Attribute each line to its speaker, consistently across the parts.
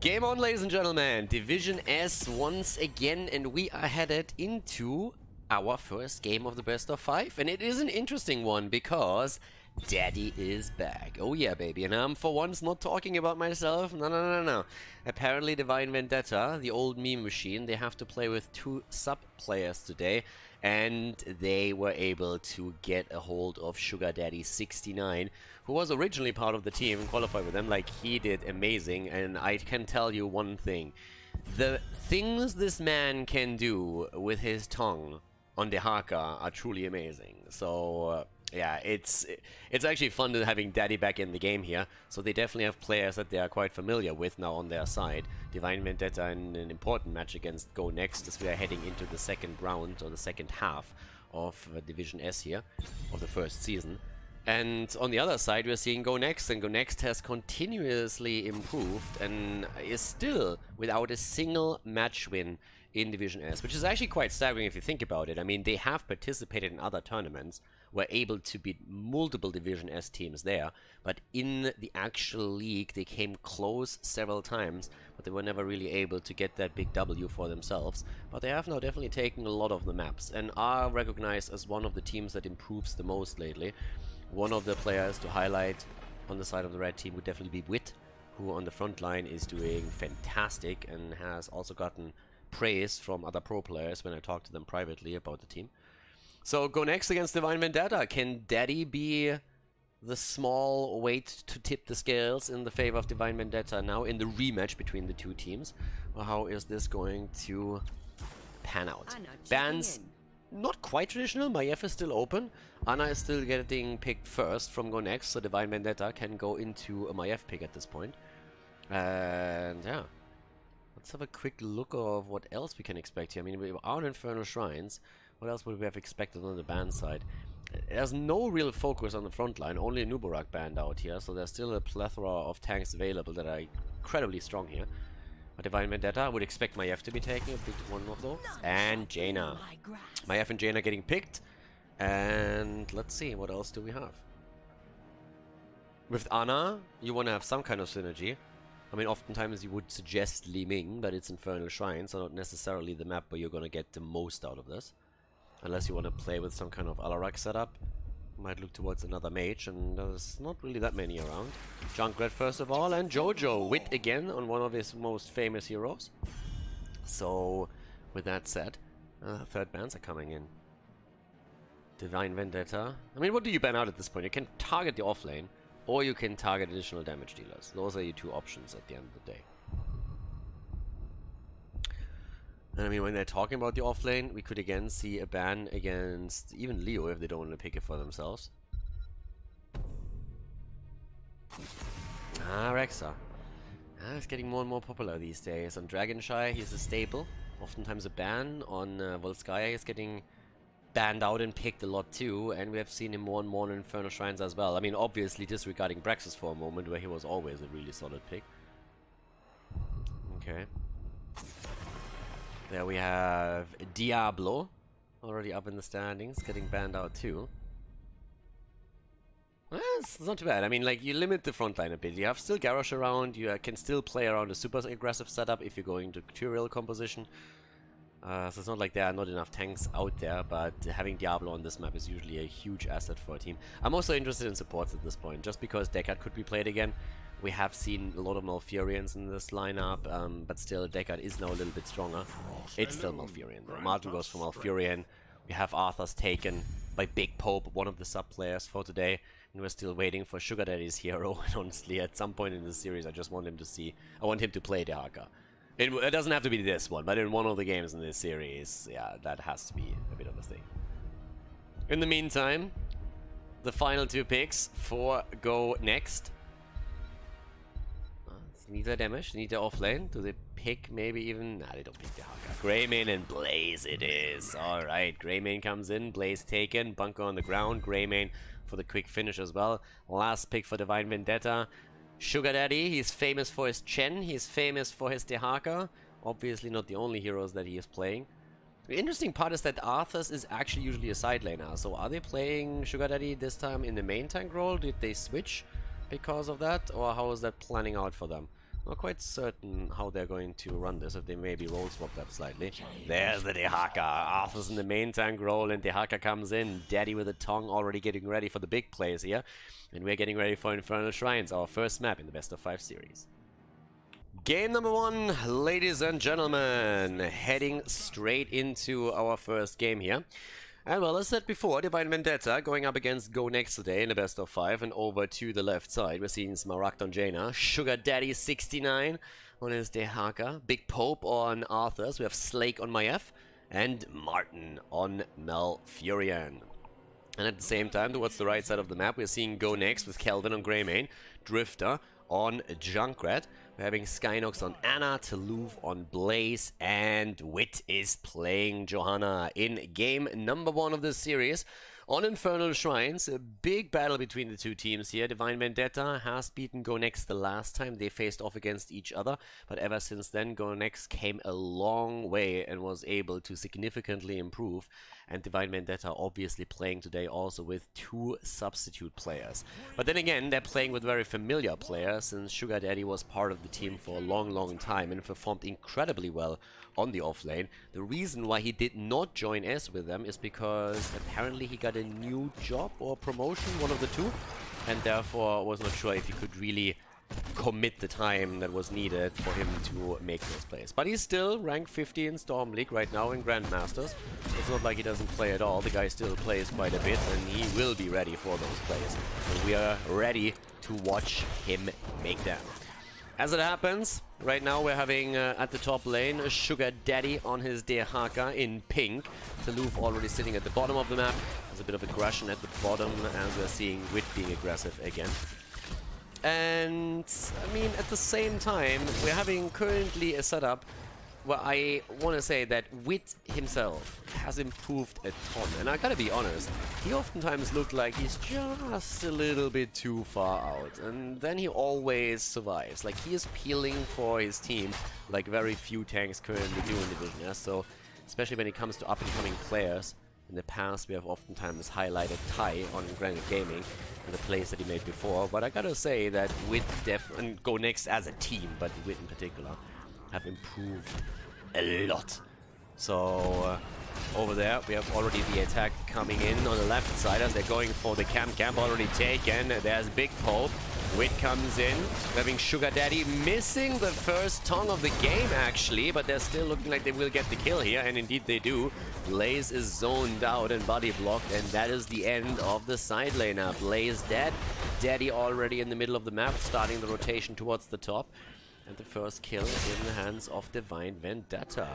Speaker 1: Game on, ladies and gentlemen. Division S once again, and we are headed into our first game of the best of 5. And it is an interesting one because Daddy is back. Oh yeah, baby. And I'm for once not talking about myself. No. Apparently Divine Vendetta, the old meme machine, they have to play with 2 sub-players today. And they were able to get a hold of Sugar Daddy 69, who was originally part of the team and qualified with them. Like, he did amazing, and I can tell you one thing. The things this man can do with his tongue on the haka are truly amazing. So, yeah, it's actually fun to having Daddy back in the game here. So they definitely have players that they are quite familiar with now on their side. Divine Vendetta in an important match against Go Next as we are heading into the second round, or the second half of Division S here, of the first season. And on the other side we're seeing Go Next, and Go Next has continuously improved and is still without a single match win in Division S, which is actually quite staggering if you think about it. I mean, they have participated in other tournaments, were able to beat multiple Division S teams there, but in the actual league they came close several times, but they were never really able to get that big W for themselves. But they have now definitely taken a lot of the maps and are recognized as one of the teams that improves the most lately. One of the players to highlight on the side of the red team would definitely be Wit, who on the front line is doing fantastic and has also gotten praise from other pro players when I talk to them privately about the team. So Go Next against Divine Vendetta. Can Daddy be the small weight to tip the scales in the favor of Divine Vendetta now in the rematch between the two teams? Or how is this going to pan out? Bans not quite traditional. Maiev is still open. Ana is still getting picked first from Go Next, so Divine Vendetta can go into a Maiev pick at this point. And yeah, let's have a quick look of what else we can expect here. I mean, we are on Infernal Shrines. What else would we have expected on the ban side? There's no real focus on the front line, only Nuborak banned out here, so there's still a plethora of tanks available that are incredibly strong here. But Divine Vendetta, I would expect Maiev to be taking a big one of those. And Jaina. Maiev and Jaina getting picked. And let's see, what else do we have? With Ana, you want to have some kind of synergy. I mean, oftentimes you would suggest Li Ming, but it's Infernal Shrine, so not necessarily the map where you're going to get the most out of this. Unless you want to play with some kind of Alarak setup. Might look towards another mage, and there's not really that many around. Junkrat first of all, and Jojo. Wit again on one of his most famous heroes. So, with that said, third bans are coming in. Divine Vendetta. I mean, what do you ban out at this point? You can target the offlane, or you can target additional damage dealers. Those are your two options at the end of the day. And I mean, when they're talking about the offlane, we could again see a ban against even Leo if they don't want to pick it for themselves. Rexa. It's getting more and more popular these days. On Dragonshire, he's a staple. Oftentimes a ban. On Volskaya, he's getting banned out and picked a lot too. And we have seen him more and more in Infernal Shrines as well. I mean, obviously disregarding Braxis for a moment, where he was always a really solid pick. Okay. There we have Diablo, already up in the standings, getting banned out too. Well, it's not too bad. I mean, like, you limit the front line a bit. You have still Garrosh around, you can still play around a super aggressive setup if you're going to tutorial composition. So it's not like there are not enough tanks out there, but having Diablo on this map is usually a huge asset for a team. I'm also interested in supports at this point, just because Deckard could be played again. We have seen a lot of Malfurions in this lineup, but still Deckard is now a little bit stronger. It's still Malfurion though. Martin goes for Malfurion. We have Arthur's taken by Big Pope, one of the sub-players for today. And we're still waiting for Sugar Daddy's hero. And honestly, at some point in this series, I just want him to see... I want him to play the Haka. It doesn't have to be this one, but in one of the games in this series, yeah, that has to be a bit of a thing. In the meantime, the final 2 picks for Go Next. Need their damage, need their offlane. Do they pick maybe even... Nah, they don't pick the Haka. Greymane and Blaze it is. Alright, Greymane comes in, Blaze taken, Bunker on the ground, Greymane for the quick finish as well. Last pick for Divine Vendetta. Sugar Daddy, he's famous for his Chen, he's famous for his Dehaka. Obviously not the only heroes that he is playing. The interesting part is that Arthur's is actually usually a side laner. So are they playing Sugar Daddy this time in the main tank role? Did they switch because of that? Or how is that planning out for them? Not quite certain how they're going to run this, if they maybe roll swap that slightly. There's the Dehaka. Arthur's in the main tank role, and Dehaka comes in. Daddy with a tongue already getting ready for the big plays here. And we're getting ready for Infernal Shrines, our first map in the best of 5 series. Game number 1, ladies and gentlemen. Heading straight into our first game here. And well, as said before, Divine Vendetta going up against Go Next today in the best of 5, and over to the left side we're seeing Smaragd on Jaina, Sugar Daddy 69 on his Dehaka, Big Pope on Arthur's, we have Slake on Maiev, and Martin on Malfurion. And at the same time, towards the right side of the map, we're seeing Go Next with Kelvin on Greymane, Drifter on Junkrat. We're having Skynox on Anna, Toulouse on Blaze, and Wit is playing Johanna in game number 1 of this series on Infernal Shrines. A big battle between the two teams here. Divine Vendetta has beaten Go Next the last time they faced off against each other, but ever since then Go Next came a long way and was able to significantly improve. And Divine Vendetta obviously playing today also with 2 substitute players. But then again, they're playing with very familiar players, since Sugar Daddy was part of the team for a long time and performed incredibly well on the offlane. The reason why he did not join S with them is because apparently he got a new job or promotion, one of the two, and therefore was not sure if he could really commit the time that was needed for him to make those plays. But he's still rank 50 in Storm League right now in Grandmasters. It's not like he doesn't play at all. The guy still plays quite a bit, and he will be ready for those plays. And we are ready to watch him make them. As it happens, right now we're having at the top lane a Sugar Daddy on his Dehaka in pink. Toulouse already sitting at the bottom of the map. There's a bit of aggression at the bottom, as we're seeing Wit being aggressive again. And I mean, at the same time, we're having currently a setup where I want to say that Wit himself has improved a ton. And I gotta be honest, he oftentimes looked like he's just a little bit too far out. And then he always survives. Like, he is peeling for his team like very few tanks currently do in Division S. So, especially when it comes to up-and-coming players. In the past, we have oftentimes highlighted Ty on Granite Gaming and the plays that he made before, but I gotta say that Wit and Go Next as a team, but Wit in particular, have improved a lot. So over there, we have already the attack coming in on the left side as they're going for the camp already taken. There's Big Pope. Wit comes in, having Sugar Daddy missing the first tongue of the game actually, but they're still looking like they will get the kill here, and indeed they do. Blaze is zoned out and body blocked, and that is the end of the side lane now. Blaze dead, Daddy already in the middle of the map, starting the rotation towards the top, and the first kill is in the hands of Divine Vendetta.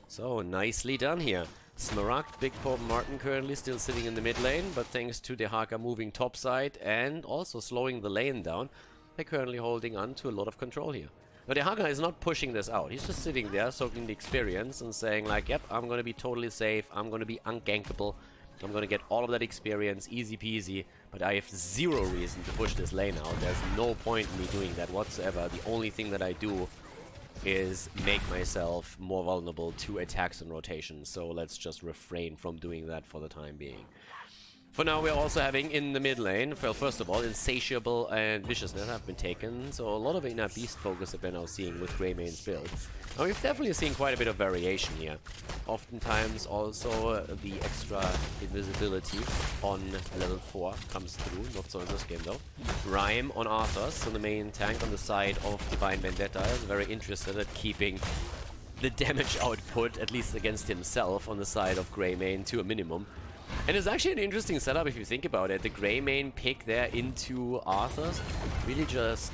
Speaker 1: So nicely done here. Smaragd, Big Pope, Martin currently still sitting in the mid lane, but thanks to Dehaka moving topside and also slowing the lane down, they're currently holding on to a lot of control here. Now Dehaka is not pushing this out, he's just sitting there soaking the experience and saying like, yep, I'm gonna be totally safe, I'm gonna be ungankable, I'm gonna get all of that experience, easy peasy, but I have zero reason to push this lane out. There's no point in me doing that whatsoever. The only thing that I do is make myself more vulnerable to attacks and rotations, so let's just refrain from doing that for the time being. For now, we're also having in the mid lane, well, first of all, Insatiable and Viciousness have been taken, so a lot of inner beast focus that we're now seeing with Greymane's build. Now, we've definitely seen quite a bit of variation here. Oftentimes, also, the extra invisibility on level 4 comes through, not so in this game though. Rhyme on Arthur's, so the main tank on the side of Divine Vendetta, is very interested at keeping the damage output, at least against himself, on the side of Greymane to a minimum. And it's actually an interesting setup if you think about it. The Greymane pick there into Arthur's, really just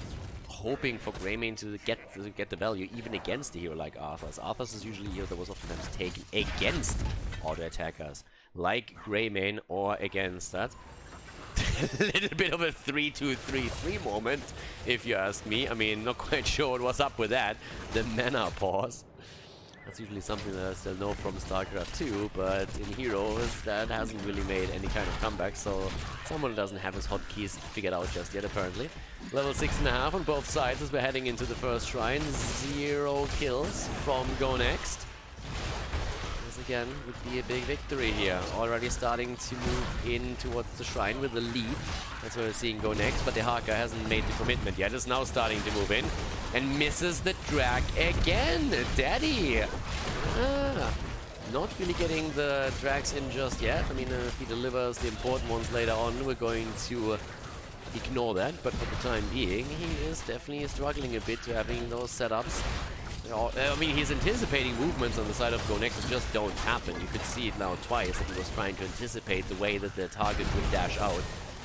Speaker 1: hoping for Greymane to get the value even against a hero like Arthur's. Arthur's is usually a hero that was oftentimes taken against auto attackers like Greymane, or against that. A little bit of a 3-2-3-3 moment, if you ask me. I mean, not quite sure what was up with that. The mana pause. That's usually something that I still know from StarCraft 2, but in Heroes that hasn't really made any kind of comeback, so someone doesn't have his hotkeys figured out just yet apparently. Level 6.5 on both sides as we're heading into the first shrine. 0 kills from Go Next. this again would be a big victory here. Already starting to move in towards the shrine with the lead. That's where we're seeing go next, but the Haka hasn't made the commitment yet. Is now starting to move in and misses the drag again. Daddy! Not really getting the drags in just yet. I mean, if he delivers the important ones later on, we're going to ignore that. But for the time being, he is definitely struggling a bit to having those setups. I mean, he's anticipating movements on the side of Go Next that just don't happen. You could see it now twice that he was trying to anticipate the way that the target would dash out,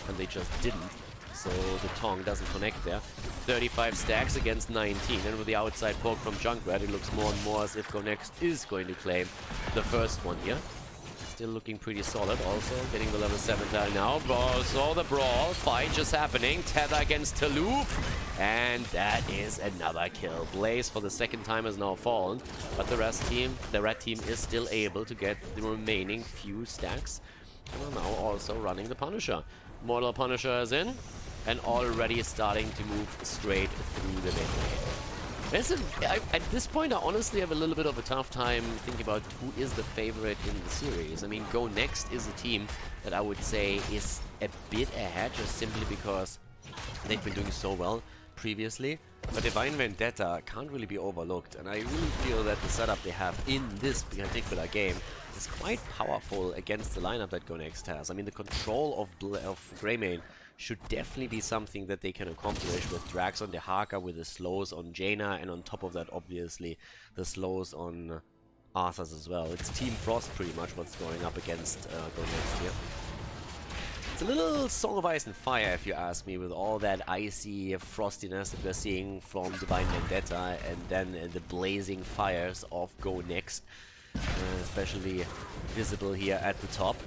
Speaker 1: and they just didn't. So the Tong doesn't connect there. 35 stacks against 19, and with the outside poke from Junkrat, it looks more and more as if Go Next is going to claim the first one here. Still looking pretty solid, also getting the level 7 tile now. So the brawl fight just happening. Tether against Taloof, and that is another kill. Blaze for the second time has now fallen, but the red team is still able to get the remaining few stacks, and are now also running the Punisher. Mortal Punisher is in, and already starting to move straight through the mid lane. At this point, I honestly have a little bit of a tough time thinking about who is the favorite in the series. I mean, Go Next is a team that I would say is a bit ahead, just simply because they've been doing so well previously. But Divine Vendetta can't really be overlooked, and I really feel that the setup they have in this particular game is quite powerful against the lineup that Go Next has. I mean, the control of Greymane should definitely be something that they can accomplish with drags on the Haka, with the slows on Jaina, and on top of that, obviously, the slows on Arthas as well. It's Team Frost pretty much what's going up against Go Next here. It's a little Song of Ice and Fire, if you ask me, with all that icy frostiness that we're seeing from Divine Vendetta, and then the blazing fires of Go Next, especially visible here at the top.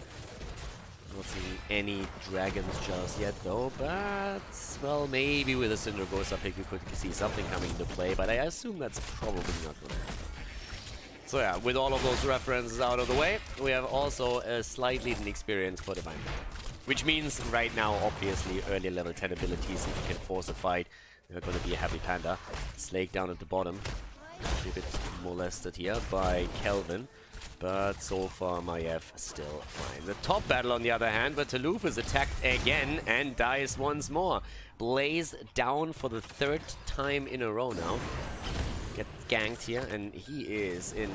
Speaker 1: Not seeing any dragons just yet though, but, well, maybe with a Cinder Ghost pick we could see something coming into play, but I assume that's probably not going to happen. So yeah, with all of those references out of the way, we have also a slight lead in experience for Divine Vendetta. Which means right now, obviously, early level 10 abilities, if you can force a fight, they're going to be a happy panda. Slake down at the bottom, a bit molested here by Kelvin. But so far, Maiev still fine. The top battle, on the other hand, but Taloof is attacked again and dies once more. Blaze down for the third time in a row now. Gets ganked here, and he is in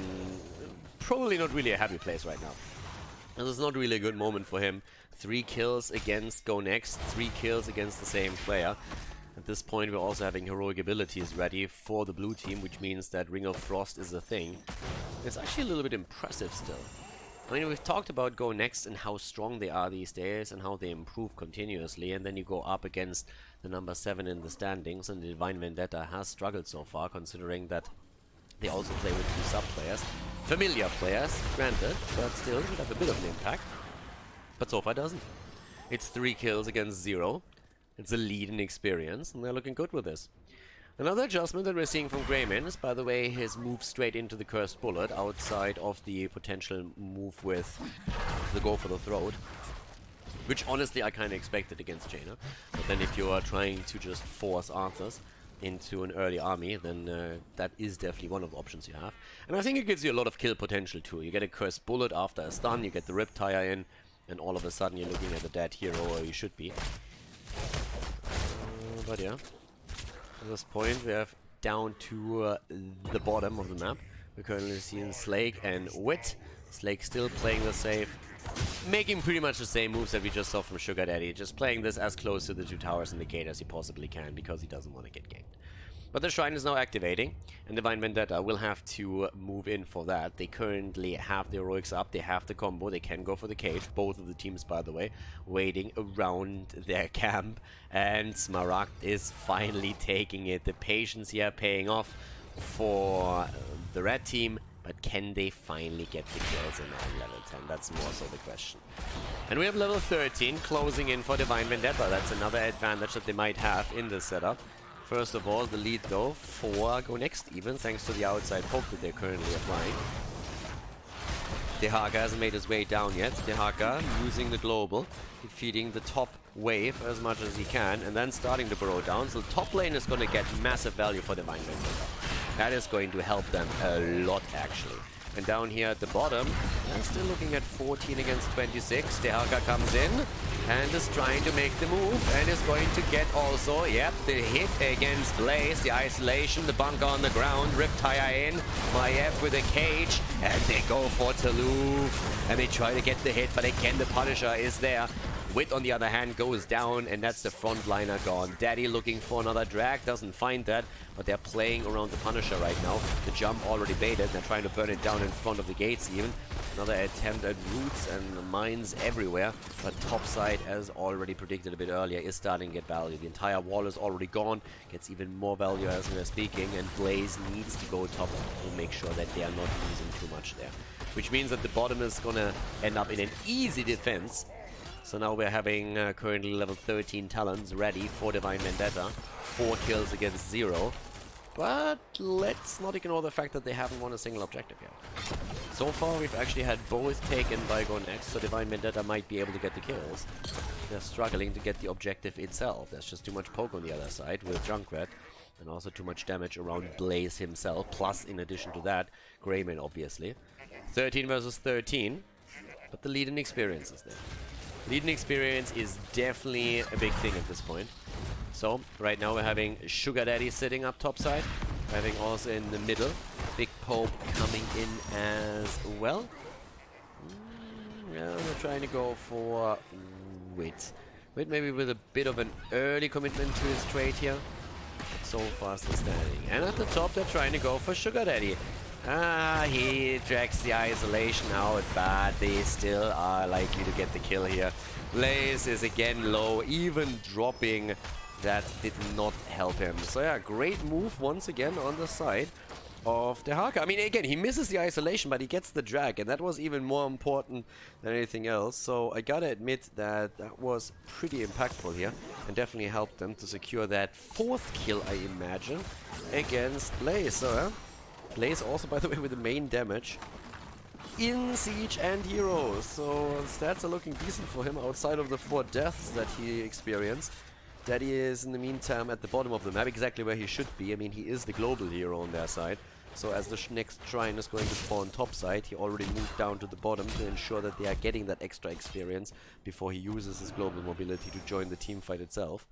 Speaker 1: probably not really a happy place right now. This is not really a good moment for him. 3 kills against Go Next, 3 kills against the same player. At this point, we're also having heroic abilities ready for the blue team, which means that Ring of Frost is a thing. It's actually a little bit impressive still. I mean, we've talked about Go Next and how strong they are these days and how they improve continuously, and then you go up against the number 7 in the standings, and the Divine Vendetta has struggled so far, considering that they also play with 2 sub-players. Familiar players, granted, but still would have a bit of an impact. But so far doesn't. It's 3 kills against 0. It's a lead in experience, and they're looking good with this. Another adjustment that we're seeing from Greymane is, by the way, his move straight into the Cursed Bullet, outside of the potential move with the Go for the Throat. Which, honestly, I kind of expected against Jaina. But then if you are trying to just force Arthas into an early army, then that is definitely one of the options you have. And I think it gives you a lot of kill potential, too. You get a Cursed Bullet after a stun, you get the Riptire in, and all of a sudden you're looking at a dead hero, or you should be. But yeah, at this point we have down to the bottom of the map. We're currently seeing Slake and Wit. Slake still playing the safe, making pretty much the same moves that we just saw from Sugar Daddy, just playing this as close to the 2 towers in the gate as he possibly can, because he doesn't want to get ganked. But the shrine is now activating, and Divine Vendetta will have to move in for that. They currently have the heroics up, they have the combo, they can go for the cage. Both of the teams, by the way, waiting around their camp. And Smaragd is finally taking it. The patience here paying off for the red team. But can they finally get the kills on level 10? That's more so the question. And we have level 13 closing in for Divine Vendetta. That's another advantage that they might have in this setup. First of all, the lead though for Go Next even, thanks to the outside poke that they're currently applying. Dehaka hasn't made his way down yet. Dehaka using the global, defeating the top wave as much as he can, and then starting to burrow down. So top lane is going to get massive value for Divine Vendetta. That is going to help them a lot, actually. And down here at the bottom, they're still looking at 14 against 26. Dehaka comes in and is trying to make the move and is going to get also, yep, the hit against Blaze, the isolation, the bunker on the ground, Riptire in, Maiev with a cage, and they go for Taluf, and they try to get the hit, but again the Punisher is there. Wit, on the other hand, goes down, and that's the frontliner gone. Daddy looking for another drag, doesn't find that, but they're playing around the Punisher right now. The jump already baited, they're trying to burn it down in front of the gates even. Another attempt at roots and mines everywhere, but topside, as already predicted a bit earlier, is starting to get value. The entire wall is already gone, gets even more value as we're speaking, and Blaze needs to go top to make sure that they are not losing too much there. Which means that the bottom is gonna end up in an easy defense. So now we're having currently level 13 talents ready for Divine Vendetta. 4 kills against 0. But let's not ignore the fact that they haven't won a single objective yet. So far we've actually had both taken by Go Next, so Divine Vendetta might be able to get the kills. They're struggling to get the objective itself. There's just too much poke on the other side with Junkrat. And also too much damage around Blaze himself. Plus, in addition to that, Greymane obviously. 13 versus 13. But the lead in experience is there. Leading experience is definitely a big thing at this point. So, right now we're having Sugar Daddy sitting up topside. We're having also in the middle, Big Pope coming in as well. Yeah, we're trying to go for Wit. Wit maybe with a bit of an early commitment to his trade here. But so far still standing. And at the top they're trying to go for Sugar Daddy. He drags the isolation out, but they still are likely to get the kill here. Blaze is again low, even dropping. That did not help him. So yeah, great move once again on the side of Dehaka. I mean, again, he misses the isolation, but he gets the drag, and that was even more important than anything else. So I gotta admit that that was pretty impactful here, and definitely helped them to secure that 4th kill, I imagine, against Blaze. So Blaze also, by the way, with the main damage in Siege and Heroes. So stats are looking decent for him outside of the 4 deaths that he experienced. Daddy is, in the meantime, at the bottom of the map, exactly where he should be. I mean, he is the global hero on their side. So as the next shrine is going to spawn topside, he already moved down to the bottom to ensure that they are getting that extra experience before he uses his global mobility to join the team fight itself.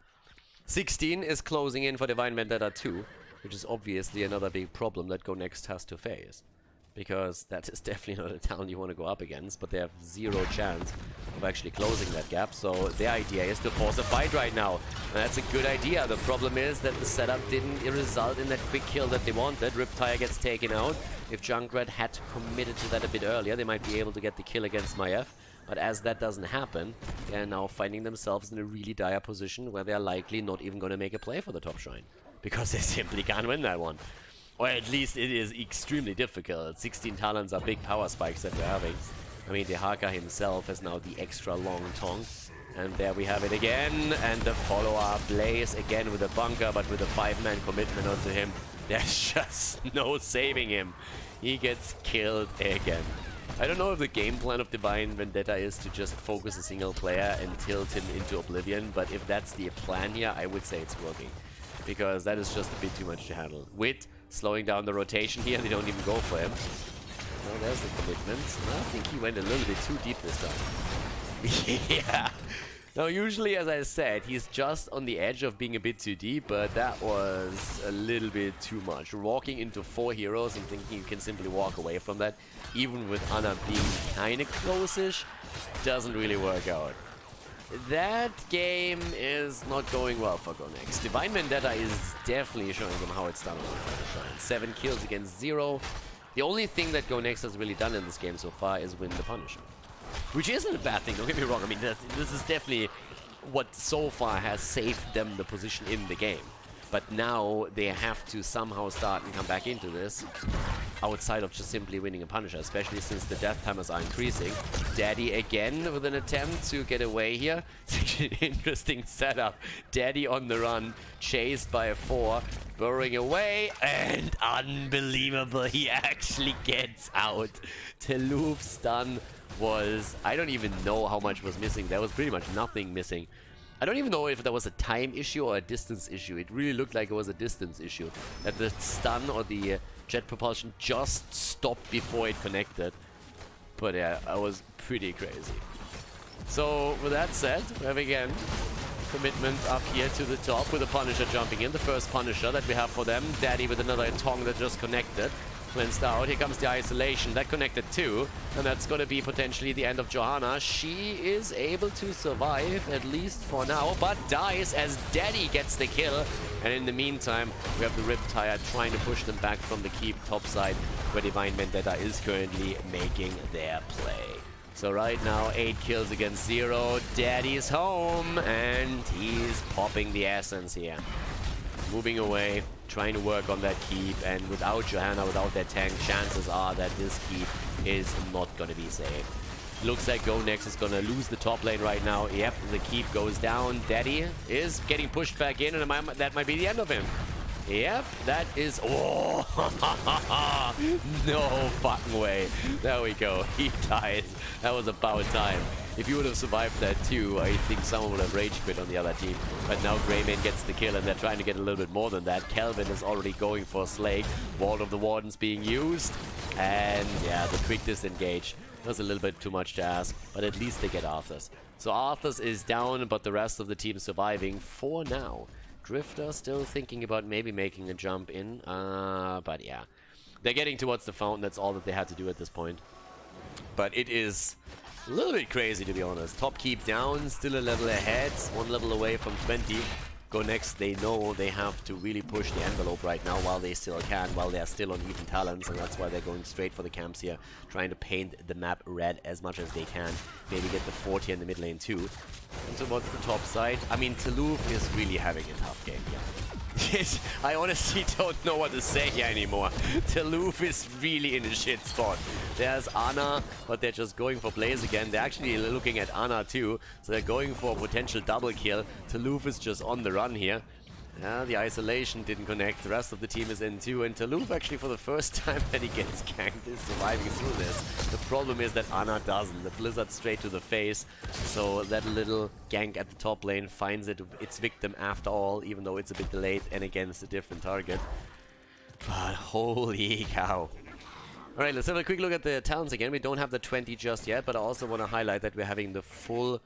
Speaker 1: 16 is closing in for Divine Vendetta 2. Which is obviously another big problem that Go Next has to face. Because that is definitely not a talent you want to go up against, but they have 0 chance of actually closing that gap. So their idea is to force a fight right now. And that's a good idea. The problem is that the setup didn't result in that quick kill that they wanted. Riptire gets taken out. If Junkrat had committed to that a bit earlier, they might be able to get the kill against Maiev. But as that doesn't happen, they are now finding themselves in a really dire position where they are likely not even going to make a play for the top shrine. Because they simply can't win that one. Or at least it is extremely difficult. 16 talents are big power spikes that we're having. I mean, Dehaka himself has now the extra long tongue. And there we have it again. And the follow-up Blaze again with a bunker, but with a 5-man commitment onto him. There's just no saving him. He gets killed again. I don't know if the game plan of Divine Vendetta is to just focus a single player and tilt him into oblivion. But if that's the plan here, I would say it's working. Because that is just a bit too much to handle. Wit slowing down the rotation here, they don't even go for him. Well, there's the commitment. I think he went a little bit too deep this time. Yeah. Now, usually, as I said, he's just on the edge of being a bit too deep, but that was a little bit too much. Walking into 4 heroes and thinking you can simply walk away from that, even with Ana being kind of close-ish, doesn't really work out. That game is not going well for Go Next. Divine Vendetta is definitely showing them how it's done on the final shrine. 7 kills against 0. The only thing that Go Next has really done in this game so far is win the Punisher. Which isn't a bad thing, don't get me wrong. I mean, this is definitely what so far has saved them the position in the game. But now they have to somehow start and come back into this outside of just simply winning a Punisher, especially since the death timers are increasing. Daddy again with an attempt to get away here. It's actually an interesting setup. Daddy on the run, chased by a 4, burrowing away, and unbelievable, he actually gets out. Taluf's stun was, I don't even know how much was missing. There was pretty much nothing missing. I don't even know if that was a time issue or a distance issue. It really looked like it was a distance issue. That the stun or the jet propulsion just stopped before it connected. But yeah, that was pretty crazy. So with that said, we have again commitment up here to the top with the Punisher jumping in. The first Punisher that we have for them. Daddy with another Tong that just connected. Cleansed out. Here comes the isolation. That connected too. And that's going to be potentially the end of Johanna. She is able to survive, at least for now, but dies as Daddy gets the kill. And in the meantime, we have the Riptide trying to push them back from the keep topside, where Divine Vendetta is currently making their play. So right now, 8 kills against 0. Daddy's home, and he's popping the essence here. Moving away, trying to work on that keep, and without Johanna, without that tank, chances are that this keep is not going to be safe. Looks like GoNex is going to lose the top lane right now. Yep, the keep goes down. Daddy is getting pushed back in, and that might be the end of him. Yep, that is... Oh! No fucking way. There we go. He died. That was about time. If you would have survived that too, I think someone would have rage quit on the other team. But now Greymane gets the kill, and they're trying to get a little bit more than that. Kelvin is already going for Slake. Wall of the Wardens being used. And yeah, the quick disengage. Was a little bit too much to ask, but at least they get Arthas. So Arthas is down, but the rest of the team surviving for now. Drifter still thinking about maybe making a jump in, but yeah. They're getting towards the fountain, that's all that they had to do at this point. But it is a little bit crazy, to be honest. Top keep down, still a level ahead, 1 level away from 20. GoNex, they know they have to really push the envelope right now while they still can, while they are still on even talents, and that's why they're going straight for the camps here, trying to paint the map red as much as they can. Maybe get the fort here in the mid lane too. And towards the top side, I mean, Toulouse is really having a tough game here. I honestly don't know what to say here anymore. Toulouse is really in a shit spot. There's Ana, but they're just going for Blaze again. They're actually looking at Ana too, so they're going for a potential double kill. Toulouse is just on the run here. The isolation didn't connect. The rest of the team is in too, and Toulouse actually for the first time that he gets ganked is surviving through this. The problem is that Ana doesn't. The Blizzard straight to the face, so that little gank at the top lane finds its victim after all, even though it's a bit delayed and against a different target. But holy cow. Alright, let's have a quick look at the talents again. We don't have the 20 just yet, but I also want to highlight that we're having the full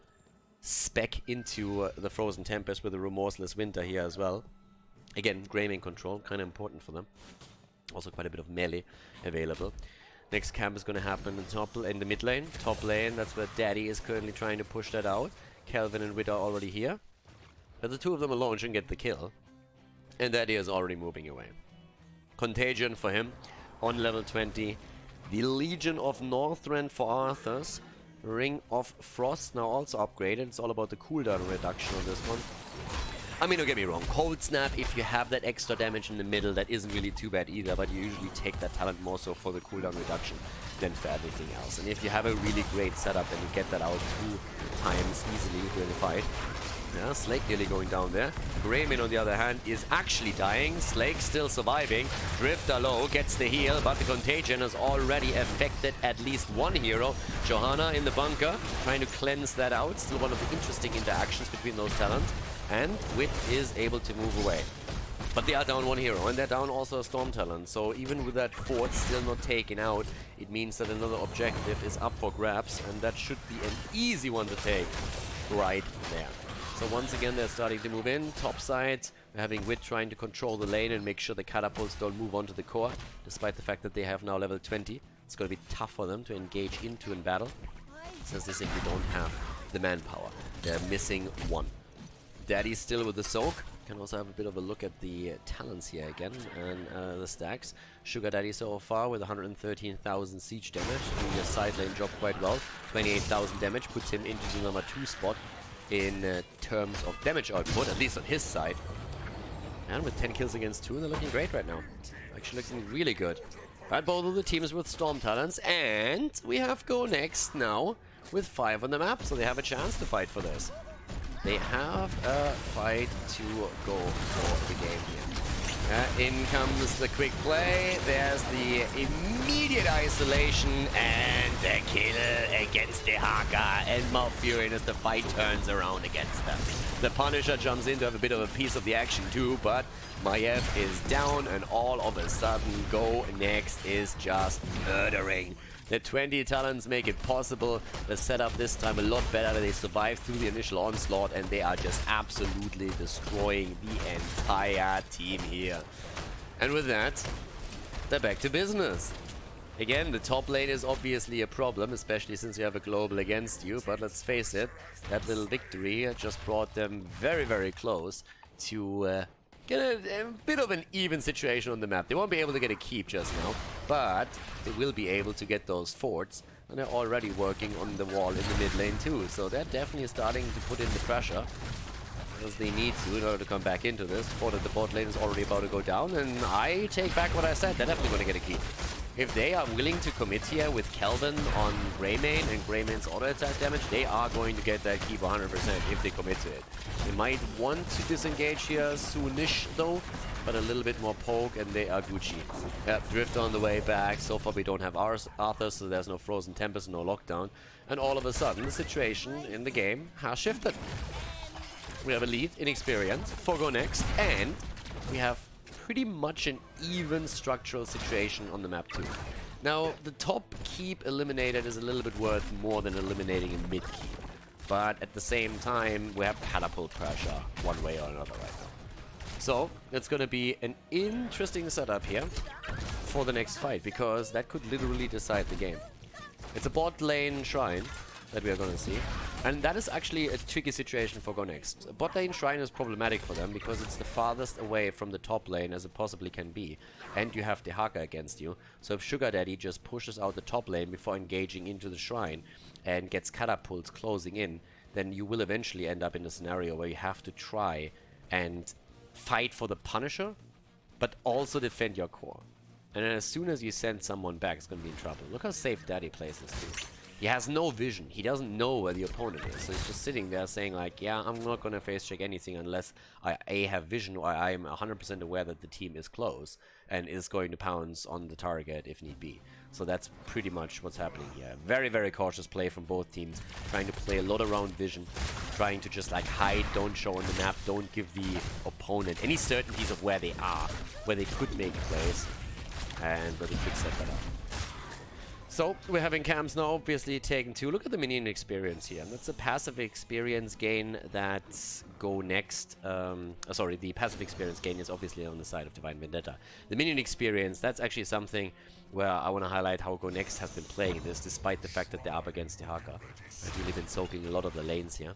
Speaker 1: spec into the Frozen Tempest with the Remorseless Winter here as well. Again, Greymane control, kind of important for them. Also quite a bit of melee available. Next camp is going to happen in the mid lane. Top lane, that's where Daddy is currently trying to push that out. Kelvin and Wit are already here. But the two of them alone shouldn't get the kill. And Daddy is already moving away. Contagion for him on level 20. The Legion of Northrend for Arthas. Ring of Frost now also upgraded. It's all about the cooldown reduction on this one. I mean, don't get me wrong. Cold Snap, if you have that extra damage in the middle, that isn't really too bad either, but you usually take that talent more so for the cooldown reduction than for everything else. And if you have a really great setup, then you get that out 2 times easily during the fight. Yeah, Slake nearly going down there. Greymane, on the other hand, is actually dying. Slake still surviving. Drifter low, gets the heal, but the Contagion has already affected at least one hero. Johanna in the bunker, trying to cleanse that out. Still one of the interesting interactions between those talents. And Wit is able to move away. But they are down one hero, and they're down also a Storm talent. So even with that fort still not taken out, it means that another objective is up for grabs, and that should be an easy one to take right there. So once again, they're starting to move in. Top side, we're having Wit trying to control the lane and make sure the catapults don't move onto the core, despite the fact that they have now level 20. It's going to be tough for them to engage into in battle, since they simply don't have the manpower. They're missing 1. Daddy's still with the soak. Can also have a bit of a look at the talents here again, and the stacks. Sugar Daddy so far with 113,000 siege damage, doing a side lane job quite well. 28,000 damage puts him into the number 2 spot in terms of damage output, at least on his side. And with 10 kills against 2, they're looking great right now. Actually looking really good. But both of the teams with Storm talents, and we have GoNex now with 5 on the map, so they have a chance to fight for this. They have a fight to go for the game here. In comes the quick play. There's the immediate isolation and the kill against the Haka and Malfurion as the fight turns around against them. The Punisher jumps in to have a bit of a piece of the action too, but Maiev is down and all of a sudden Go Next is just murdering. The 20 talents make it possible. The setup this time a lot better. They survive through the initial onslaught and they are just absolutely destroying the entire team here. And with that, they're back to business. Again, the top lane is obviously a problem, especially since you have a global against you. But let's face it, that little victory just brought them very, very close to get a bit of an even situation on the map. They won't be able to get a keep just now, but they will be able to get those forts, and they're already working on the wall in the mid lane too. So they're definitely starting to put in the pressure, as they need to in order to come back into this. Fort at the bot lane is already about to go down, and I take back what I said. They're definitely going to get a keep. If they are willing to commit here with Kelvin on Greymane and Greymane's auto attack damage, they are going to get that keep 100% if they commit to it. They might want to disengage here soonish though, but a little bit more poke and they are Gucci. Drift on the way back. So far we don't have Arthur, so there's no Frozen Tempest, no lockdown. And all of a sudden the situation in the game has shifted. We have a lead in experience for Go Next, and we have pretty much an even structural situation on the map too. Now, the top keep eliminated is a little bit worth more than eliminating a mid keep. But at the same time, we have catapult pressure one way or another right now. So, it's going to be an interesting setup here for the next fight, because that could literally decide the game. It's a bot lane shrine that we are going to see. And that is actually a tricky situation for Go Next. A bot lane shrine is problematic for them because it's the farthest away from the top lane as it possibly can be. And you have the Haka against you. So if Sugar Daddy just pushes out the top lane before engaging into the shrine and gets catapults closing in, then you will eventually end up in a scenario where you have to try and fight for the Punisher, but also defend your core. And then as soon as you send someone back, it's going to be in trouble. Look how safe Daddy plays this too. He has no vision. He doesn't know where the opponent is. So he's just sitting there saying like, yeah, I'm not going to face check anything unless I A, have vision, or I am 100% aware that the team is close and is going to pounce on the target if need be. So that's pretty much what's happening here. Very, very cautious play from both teams. Trying to play a lot around vision. Trying to just like hide, don't show on the map, don't give the opponent any certainties of where they are, where they could make plays, and where they could set that up. So, we're having camps now, obviously taking two. Look at the minion experience here. That's a passive experience gain that Go Next. Sorry, the passive experience gain is obviously on the side of Divine Vendetta. The minion experience, that's actually something where I want to highlight how Go Next has been playing this, despite the fact that they're up against the Haka. They've really been soaking a lot of the lanes here.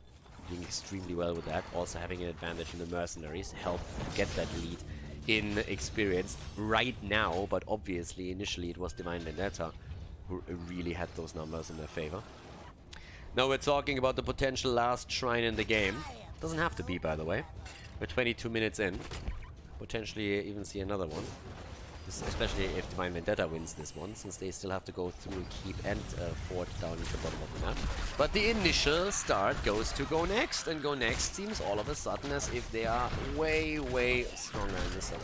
Speaker 1: Doing extremely well with that. Also having an advantage in the mercenaries. Help get that lead in experience right now, but obviously, initially it was Divine Vendetta who really had those numbers in their favor. Now we're talking about the potential last shrine in the game. Doesn't have to be, by the way. We're 22 minutes in. Potentially even see another one. Especially if Divine Vendetta wins this one, since they still have to go through Keep and Fort down at the bottom of the map. But the initial start goes to Go Next, and Go Next seems all of a sudden as if they are way, way stronger in this setup.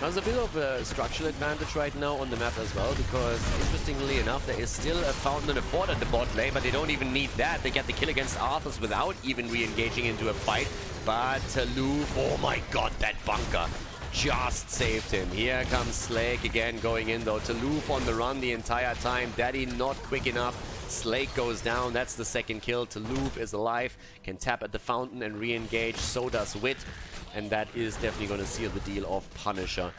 Speaker 1: There's a bit of a structural advantage right now on the map as well, because interestingly enough, there is still a fountain and a fort at the bot lane, but they don't even need that. They get the kill against Arthas without even re-engaging into a fight. But Lou, oh my god, that bunker just saved him. Here comes Slake again going in though. Taloof on the run the entire time. Daddy not quick enough. Slake goes down. That's the second kill. Taloof is alive. Can tap at the fountain and re-engage. So does Wit. And that is definitely going to seal the deal of Punisher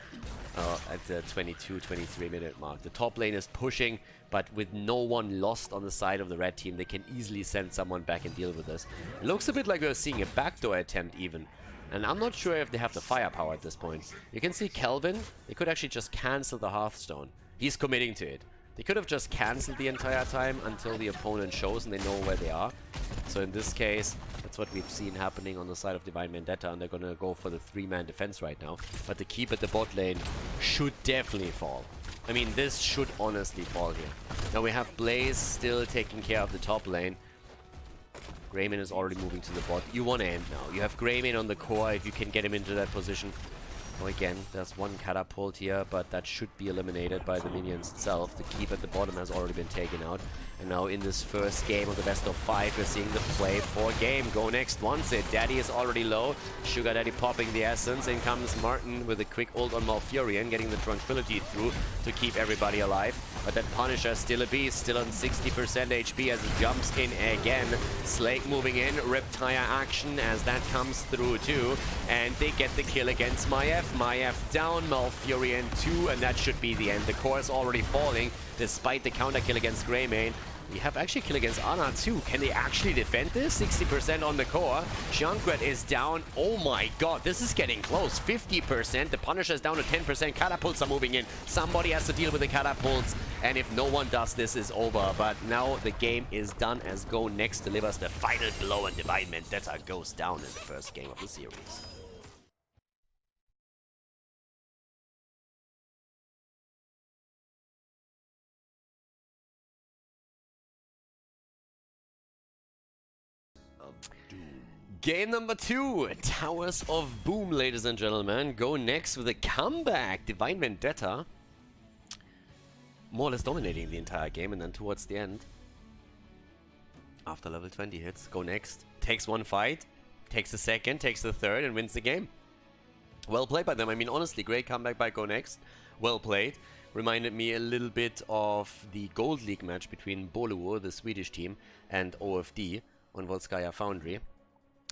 Speaker 1: at the 22-23 minute mark. The top lane is pushing, but with no one lost on the side of the red team, they can easily send someone back and deal with this. It looks a bit like we're seeing a backdoor attempt even. And I'm not sure if they have the firepower at this point. You can see Kelvin. They could actually just cancel the Hearthstone. He's committing to it. They could have just cancelled the entire time until the opponent shows and they know where they are. So in this case, that's what we've seen happening on the side of Divine Vendetta, and they're going to go for the 3-man defense right now. But the keep at the bot lane should definitely fall. I mean, this should honestly fall here. Now we have Blaze still taking care of the top lane. Greymane is already moving to the bot. You want to end now. You have Greymane on the core if you can get him into that position. Oh, again, there's one catapult here, but that should be eliminated by the minions itself. The keep at the bottom has already been taken out. And now in this first game of the best of 5, we're seeing the play for game. Go next wants it. Daddy is already low. Sugar Daddy popping the essence. In comes Martin with a quick ult on Malfurion, getting the tranquility through to keep everybody alive. But that Punisher is still a beast, still on 60% HP as he jumps in again. Slake moving in, Riptire action as that comes through too. And they get the kill against Maiev. Maiev down, Malfurion 2, and that should be the end. The core is already falling, despite the counter kill against Greymane. We have actually kill against Ana too. Can they actually defend this? 60% on the core. Junkrat is down. Oh my god, this is getting close. 50%. The Punisher is down to 10%. Catapults are moving in. Somebody has to deal with the catapults. And if no one does, this is over. But now the game is done as Go Next delivers the final blow and Divine Vendetta goes down in the first game of the series. Game number 2, Towers of Boom, ladies and gentlemen. Go next with a comeback. Divine Vendetta more or less dominating the entire game, and then towards the end, after level 20 hits, Go Next takes one fight, takes a second, takes the third, and wins the game. Well played by them. I mean, honestly, great comeback by Go Next. Well played. Reminded me a little bit of the Gold League match between Boluo, the Swedish team, and OFD on Volskaya Foundry.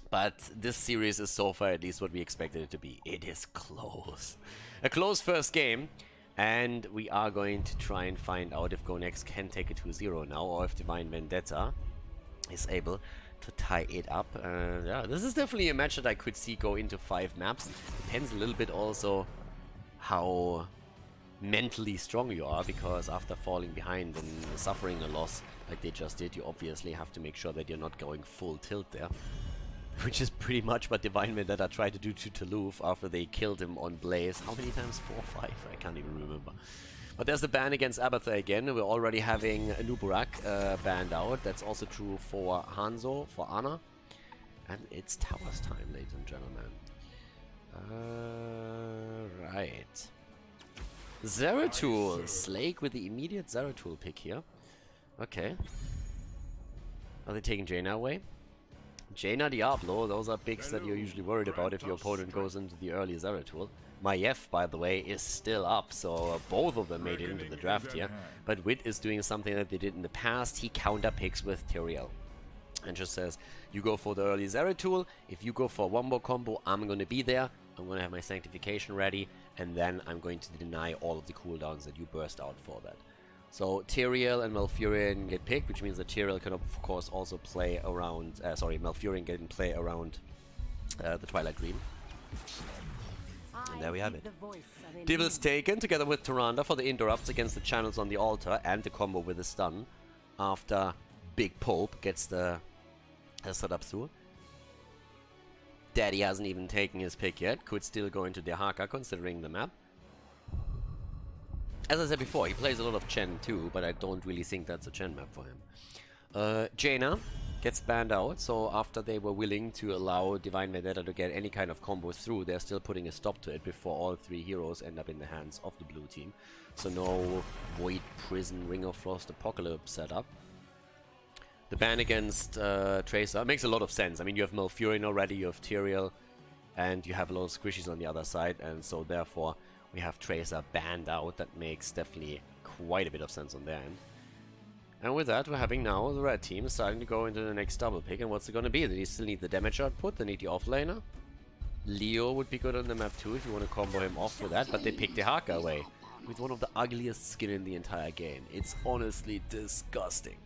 Speaker 1: But this series is so far at least what we expected it to be. It is close. A close first game. And we are going to try and find out if Go Next can take it 2-0 now, or if Divine Vendetta is able to tie it up. Yeah, this is definitely a match that I could see go into 5 maps. Depends a little bit also how mentally strong you are, because after falling behind and suffering a loss like they just did, you obviously have to make sure that you're not going full tilt there. Which is pretty much what Divine Vendetta tried to do to Toulouse after they killed him on Blaze. How many times? 4 or 5? I can't even remember. But there's the ban against Abathur again. We're already having Nuburak banned out. That's also true for Hanzo, for Ana. And it's Towers time, ladies and gentlemen. Right. Zeratul. Slake with the immediate Zeratul pick here. Okay. Are they taking Jaina away? Jaina, Diablo, those are picks that you're usually worried about if your opponent goes into the early Zeratul. Maiev, by the way, is still up, so both of them made it into the draft here. But Wit is doing something that they did in the past. He counter picks with Tyrael. And just says, you go for the early Zeratul, if you go for a wombo combo, I'm going to be there. I'm going to have my Sanctification ready, and then I'm going to deny all of the cooldowns that you burst out for that. So Tyrael and Malfurion get picked, which means that Tyrael can of course also play around, Malfurion can play around the Twilight Dream. And there we have it. Devil's taken together with Tyrande for the interrupts against the channels on the altar and the combo with the stun after Big Pope gets the setup through. Daddy hasn't even taken his pick yet, could still go into Dehaka considering the map. As I said before, he plays a lot of Chen too, but I don't really think that's a Chen map for him. Jaina gets banned out, so after they were willing to allow Divine Vendetta to get any kind of combos through, they're still putting a stop to it before all 3 heroes end up in the hands of the blue team. So no Void Prison, Ring of Frost, Apocalypse setup. The ban against Tracer makes a lot of sense. I mean, you have Malfurion already, you have Tyrael, and you have a lot of squishies on the other side, and so therefore we have Tracer banned out. That makes definitely quite a bit of sense on their end. And with that, we're having now the red team starting to go into the next double pick. And what's it going to be? They still need the damage output, they need the offlaner. Leo would be good on the map too if you want to combo him off with that, but they picked the Haka away with one of the ugliest skin in the entire game. It's honestly disgusting.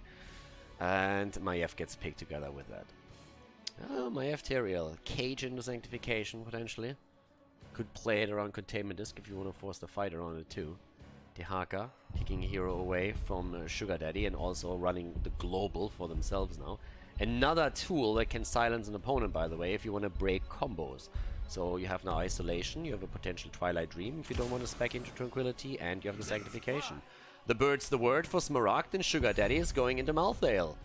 Speaker 1: And Maiev gets picked together with that. Oh, Maiev Tyrael. Cage into Sanctification potentially. Could play it around Containment Disc if you want to force the fight around it too. Dehaka picking a hero away from Sugar Daddy and also running the global for themselves now. Another tool that can silence an opponent, by the way, if you want to break combos. So you have now Isolation, you have a potential Twilight Dream if you don't want to spec into Tranquility, and you have the Sanctification. The bird's the word for Smaragd, and Sugar Daddy is going into Malthael.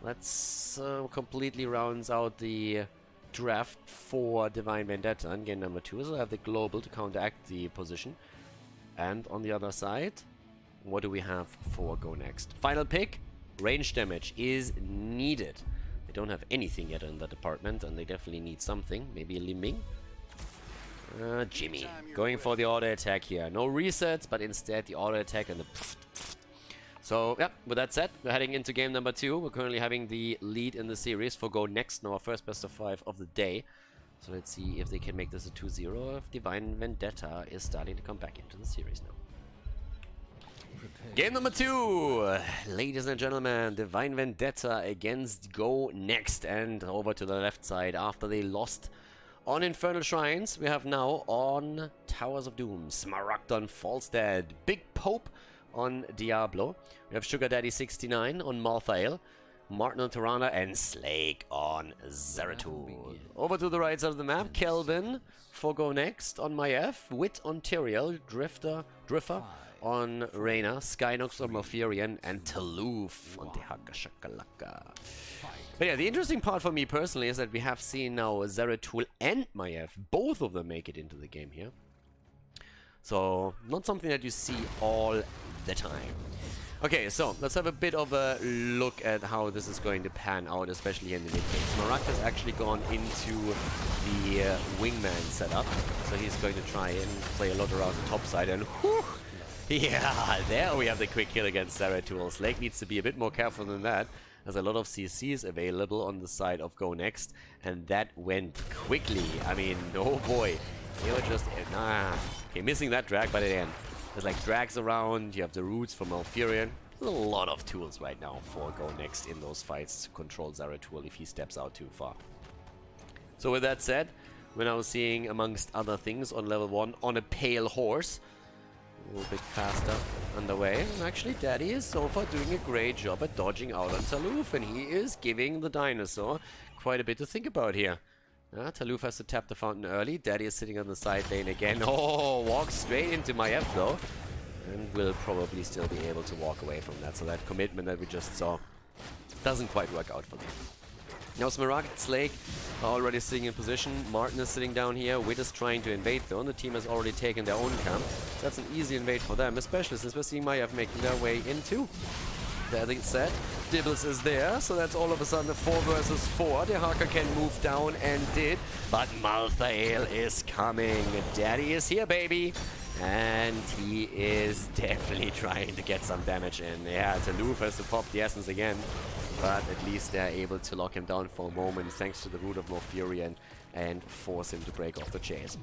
Speaker 1: That's completely rounds out the draft for Divine Vendetta in game number 2, so I have the global to counteract the position. And on the other side, what do we have for go next? Final pick, range damage is needed. They don't have anything yet in that department, and they definitely need something. Maybe a limbing. Jimmy, going for the auto attack here. No resets, but instead the auto attack and the... So, yeah, with that said, we're heading into game number 2. We're currently having the lead in the series for go next, now our first best of 5 of the day. So let's see if they can make this a 2-0, or if Divine Vendetta is starting to come back into the series now. Game number 2, ladies and gentlemen, Divine Vendetta against Go Next, and over to the left side after they lost on Infernal Shrines. We have now on Towers of Doom, Smaragd on Falstad, Big Pope on Diablo. We have Sugar Daddy 69 on Malthael, Martin on Tirana, and Slake on Zeratul. Over to the right side of the map, Kelvin for Go Next on Maiev, Wit on Tyrael, Drifter on Reyna, Skynox on Malfurion, and Taloof on Tehaka Shakalaka. But yeah, the interesting part for me personally is that we have seen now Zeratul and Maiev, both of them make it into the game here. So, not something that you see all the time. Okay, so let's have a bit of a look at how this is going to pan out, especially in the mid game. Smaragd has actually gone into the wingman setup, so he's going to try and play a lot around the top side, and whew, yeah, there we have the quick kill against Zeratul. Slake needs to be a bit more careful than that. There's a lot of CCs available on the side of Go Next, and that went quickly. I mean, oh boy, they were just okay, missing that drag, but again, there's like drags around. You have the roots from Malfurion. There's a lot of tools right now for Go Next in those fights to control Zeratul if he steps out too far. So with that said, we're now seeing, amongst other things, on level 1 on a pale horse. A little bit faster underway. And actually, Daddy is so far doing a great job at dodging out on Taloof, and he is giving the dinosaur quite a bit to think about here. Taloof has to tap the fountain early. Daddy is sitting on the side lane again. Oh, walks straight into Maiev though, and will probably still be able to walk away from that. So that commitment that we just saw doesn't quite work out for them. Now Smaragd, Slake are already sitting in position. Martin is sitting down here. Wit is trying to invade though, and the team has already taken their own camp. So that's an easy invade for them, especially since we're seeing Maiev making their way into. That being said, Dibbles is there, so that's all of a sudden a 4 versus 4. Tehaka can move down and did, but Malthael is coming. Daddy is here, baby. And he is definitely trying to get some damage in. Yeah, Taloof has to pop the essence again, but at least they're able to lock him down for a moment thanks to the root of Malfurion and force him to break off the chase.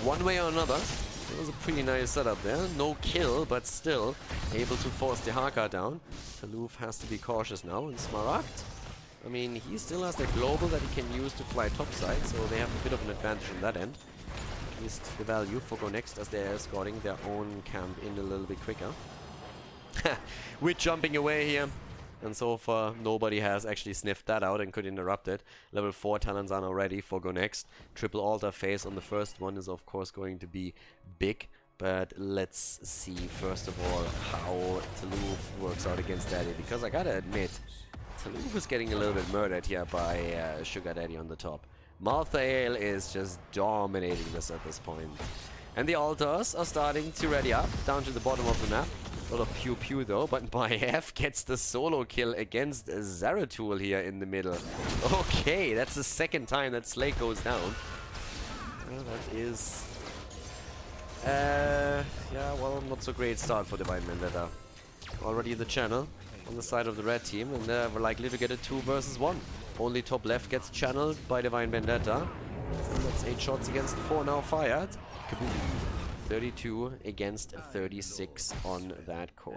Speaker 1: One way or another, it was a pretty nice setup there. No kill, but still able to force Tehaka down. Taloof has to be cautious now, and Smaragd, I mean, he still has the global that he can use to fly topside, so they have a bit of an advantage on that end. At least the value for Go Next as they're escorting their own camp in a little bit quicker. We're jumping away here. And so far, nobody has actually sniffed that out and could interrupt it. Level 4 talents are now ready for Go Next. Triple altar phase on the first one is of course going to be big. But let's see first of all how Taloof works out against Daddy. Because I gotta admit, Taloof is getting a little bit murdered here by Sugar Daddy on the top. Malthael is just dominating this at this point. And the altars are starting to ready up down to the bottom of the map. A lot of pew-pew though, but Maiev gets the solo kill against Zeratul here in the middle. Okay, that's the second time that Slake goes down. Well, that is... yeah, well, not so great start for Divine Vendetta. Already the channel on the side of the red team, and they're likely to get a 2 versus 1. Only top left gets channeled by Divine Vendetta. So that's 8 shots against 4 now fired. Kaboom. 32 against 36 on that core.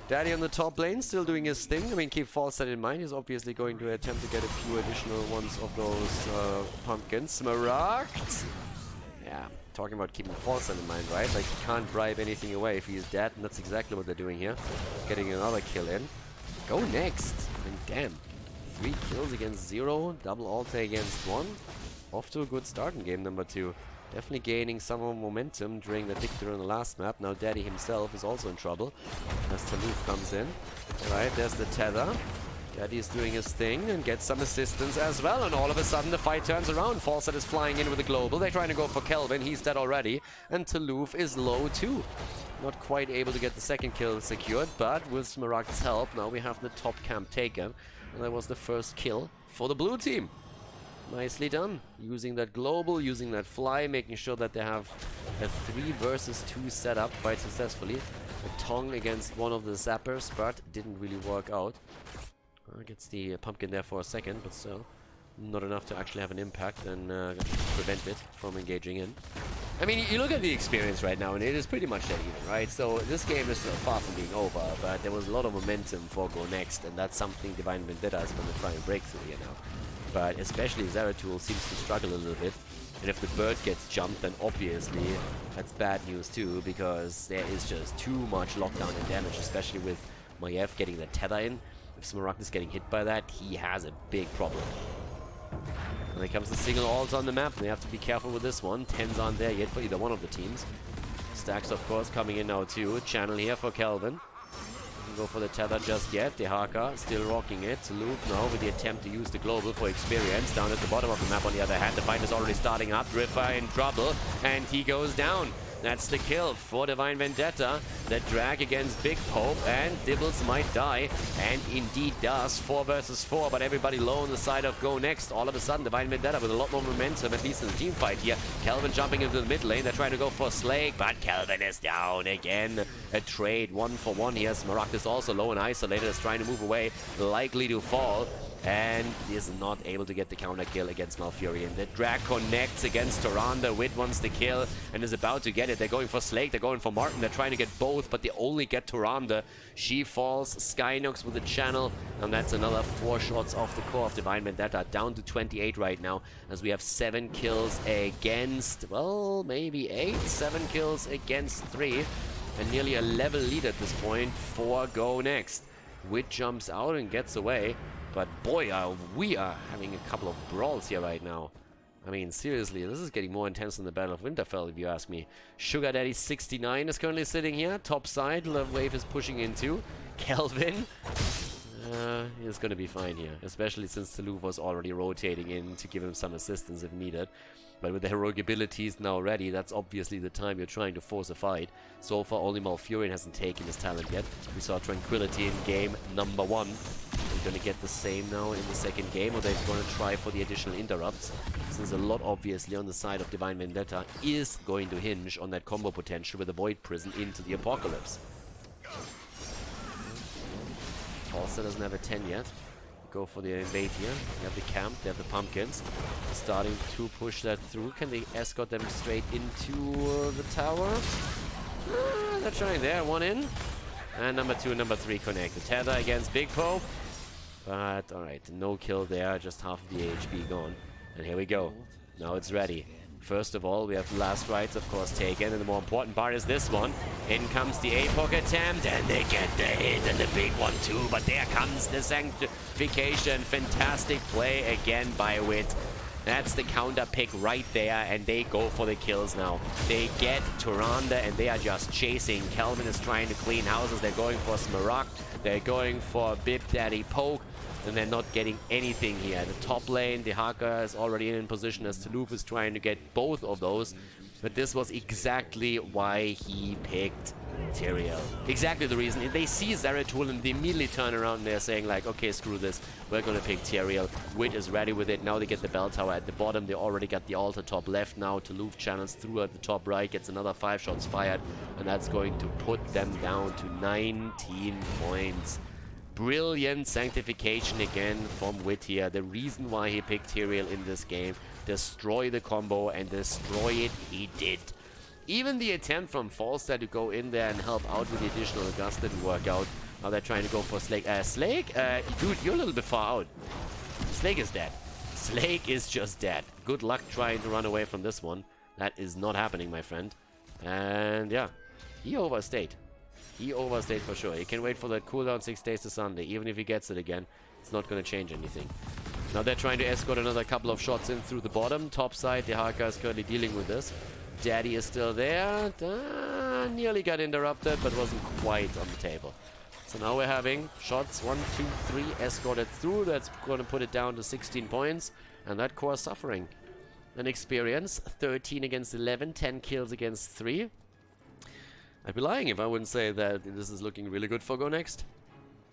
Speaker 1: Daddy on the top lane, still doing his thing. I mean, keep Falstad in mind. He's obviously going to attempt to get a few additional ones of those pumpkins. Smaragd! Yeah, talking about keeping Falstad in mind, right? Like, he can't bribe anything away if he's dead, and that's exactly what they're doing here. Getting another kill in. Go Next! And damn, 3 kills against 0, double altar against 1. Off to a good start in game number 2. Definitely gaining some more momentum during the victory on the last map. Now Daddy himself is also in trouble as Taloof comes in. Alright, there's the tether. Daddy's doing his thing and gets some assistance as well, and all of a sudden the fight turns around. Falset is flying in with a global. They're trying to go for Kelvin. He's dead already, and Toulouf is low too. Not quite able to get the second kill secured, but with Smaragd's help, now we have the top camp taken. And that was the first kill for the blue team. Nicely done. Using that global, using that fly, making sure that they have a 3 versus 2 setup quite successfully. A tongue against one of the zappers, but didn't really work out. Gets the pumpkin there for a second, but still not enough to actually have an impact and prevent it from engaging in. I mean, you look at the experience right now, and it is pretty much dead even, right? So this game is far from being over, but there was a lot of momentum for Go Next, and that's something Divine Vendetta is going to try and break through here now. But especially Zeratul seems to struggle a little bit, and if the bird gets jumped, then obviously that's bad news too, because there is just too much lockdown and damage, especially with Maiev getting the tether in. If Smaragd is getting hit by that, he has a big problem. When it comes to single alts on the map, they have to be careful with this one. 10s aren't there yet for either one of the teams. Stacks, of course, coming in now too. Channel here for Kelvin. Doesn't go for the tether just yet. Dehaka still rocking it. Toulouf now with the attempt to use the global for experience. Down at the bottom of the map on the other hand, the fight is already starting up. Drifter in trouble, and he goes down. That's the kill for Divine Vendetta. The drag against Big Pope, and Dibbles might die, and indeed does. 4 versus 4, but everybody low on the side of Go Next. All of a sudden, Divine Vendetta with a lot more momentum, at least in the team fight here. Kelvin jumping into the mid lane. They're trying to go for Slake, but Kelvin is down again. A trade 1-for-1 here. Smaragd is also low and isolated, is trying to move away, likely to fall. And is not able to get the counter kill against Malfurion. The drag connects against Tyrande. Wit wants the kill and is about to get it. They're going for Slake, they're going for Martin. They're trying to get both, but they only get Tyrande. She falls. Skynox with the channel, and that's another 4 shots off the core of Divine Vendetta. Down to 28 right now, as we have 7 kills against, well, maybe 8. 7 kills against 3, and nearly a level lead at this point for Go Next. Wit jumps out and gets away. But boy, we are having a couple of brawls here right now. I mean, seriously, this is getting more intense than the Battle of Winterfell, if you ask me. Sugar Daddy 69 is currently sitting here. Top side, Love Wave is pushing into. Kelvin is going to be fine here, especially since Toulouf was already rotating in to give him some assistance if needed. But with the heroic abilities now ready, that's obviously the time you're trying to force a fight. So far, only Malfurion hasn't taken his talent yet. We saw Tranquility in game number 1. They're going to get the same now in the second game, or they're going to try for the additional interrupts. Since a lot, obviously, on the side of Divine Vendetta is going to hinge on that combo potential with the Void Prison into the Apocalypse. Falster doesn't have a 10 yet. Go for the invade here. They have the camp, they have the pumpkins. Starting to push that through. Can they escort them straight into the tower? They're trying there. 1 in. And number 2 and number 3 connect. The tether against Big Pope. But, alright, no kill there. Just half of the HP gone. And here we go. Now it's ready. First of all, we have the last rights, of course, taken, and the more important part is this one. In comes the APOC attempt, and they get the hit, and the big one too, but there comes the sanctification. Fantastic play again by Wit. That's the counter pick right there, and they go for the kills now. They get Tyrande, and they are just chasing. Kelvin is trying to clean houses. They're going for Smaragd. They're going for Bib Daddy Poke. And they're not getting anything here. The top lane, Dehaka is already in position as Toulouf is trying to get both of those. But this was exactly why he picked Tyrael. Exactly the reason. They see Zeratul and they immediately turn around and they're saying like, okay, screw this. We're going to pick Tyrael. Wit is ready with it. Now they get the bell tower at the bottom. They already got the altar top left now. Toulouf channels through at the top right. Gets another 5 shots fired. And that's going to put them down to 19 points. Brilliant sanctification again from Wit here. The reason why he picked Tyrael in this game. Destroy the combo, and destroy it he did. Even the attempt from Falster to go in there and help out with the additional gust didn't work out. Now they're trying to go for Slake. Slake? Dude, you're a little bit far out. Slake is dead. Slake is just dead. Good luck trying to run away from this one. That is not happening, my friend. And yeah, he overstayed. He overstayed for sure. He can wait for that cooldown 6 days to Sunday. Even if he gets it again, it's not going to change anything. Now they're trying to escort another couple of shots in through the bottom. Top side, Dehaka is currently dealing with this. Daddy is still there. Nearly got interrupted, but wasn't quite on the table. So now we're having shots 1, 2, 3 escorted through. That's going to put it down to 16 points. And that core suffering. An experience, 13 against 11, 10 kills against 3. I'd be lying if I wouldn't say that this is looking really good for Go Next.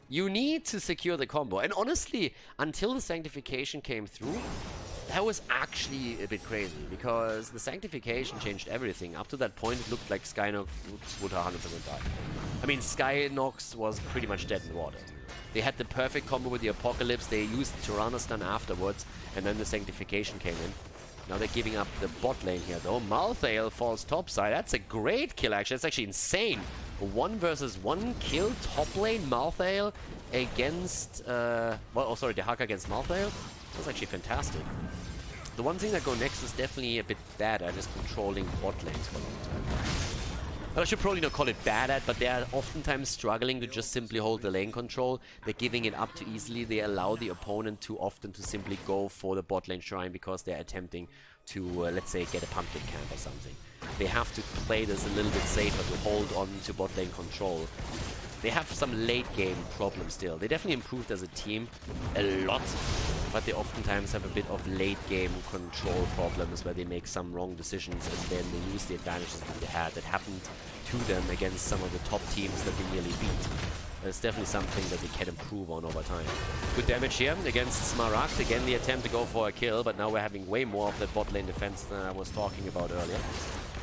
Speaker 1: You need to secure the combo. And honestly, until the Sanctification came through, that was actually a bit crazy. Because the Sanctification changed everything. Up to that point, it looked like Skynox would 100% die. I mean, Skynox was pretty much dead in the water. They had the perfect combo with the Apocalypse. They used Tyrannostan afterwards. And then the Sanctification came in. Now they're giving up the bot lane here, though. Malthael falls topside. That's a great kill, actually. That's actually insane. 1 versus 1 kill top lane Malthael against... Dehaka against Malthael. That's actually fantastic. The one thing that Go Next is definitely a bit bad at is controlling bot lanes for a long time. Well, I should probably not call it bad at, but they are oftentimes struggling to just simply hold the lane control. They're giving it up too easily. They allow the opponent too often to simply go for the bot lane shrine because they're attempting to, let's say, get a pumpkin camp or something. They have to play this a little bit safer to hold on to bot lane control. They have some late game problems still. They definitely improved as a team a lot, but they oftentimes have a bit of late game control problems where they make some wrong decisions and then they lose the advantages that they had. That happened to them against some of the top teams that they nearly beat. It's definitely something that they can improve on over time. Good damage here against Smaragd. Again, the attempt to go for a kill, but now we're having way more of that bot lane defense than I was talking about earlier.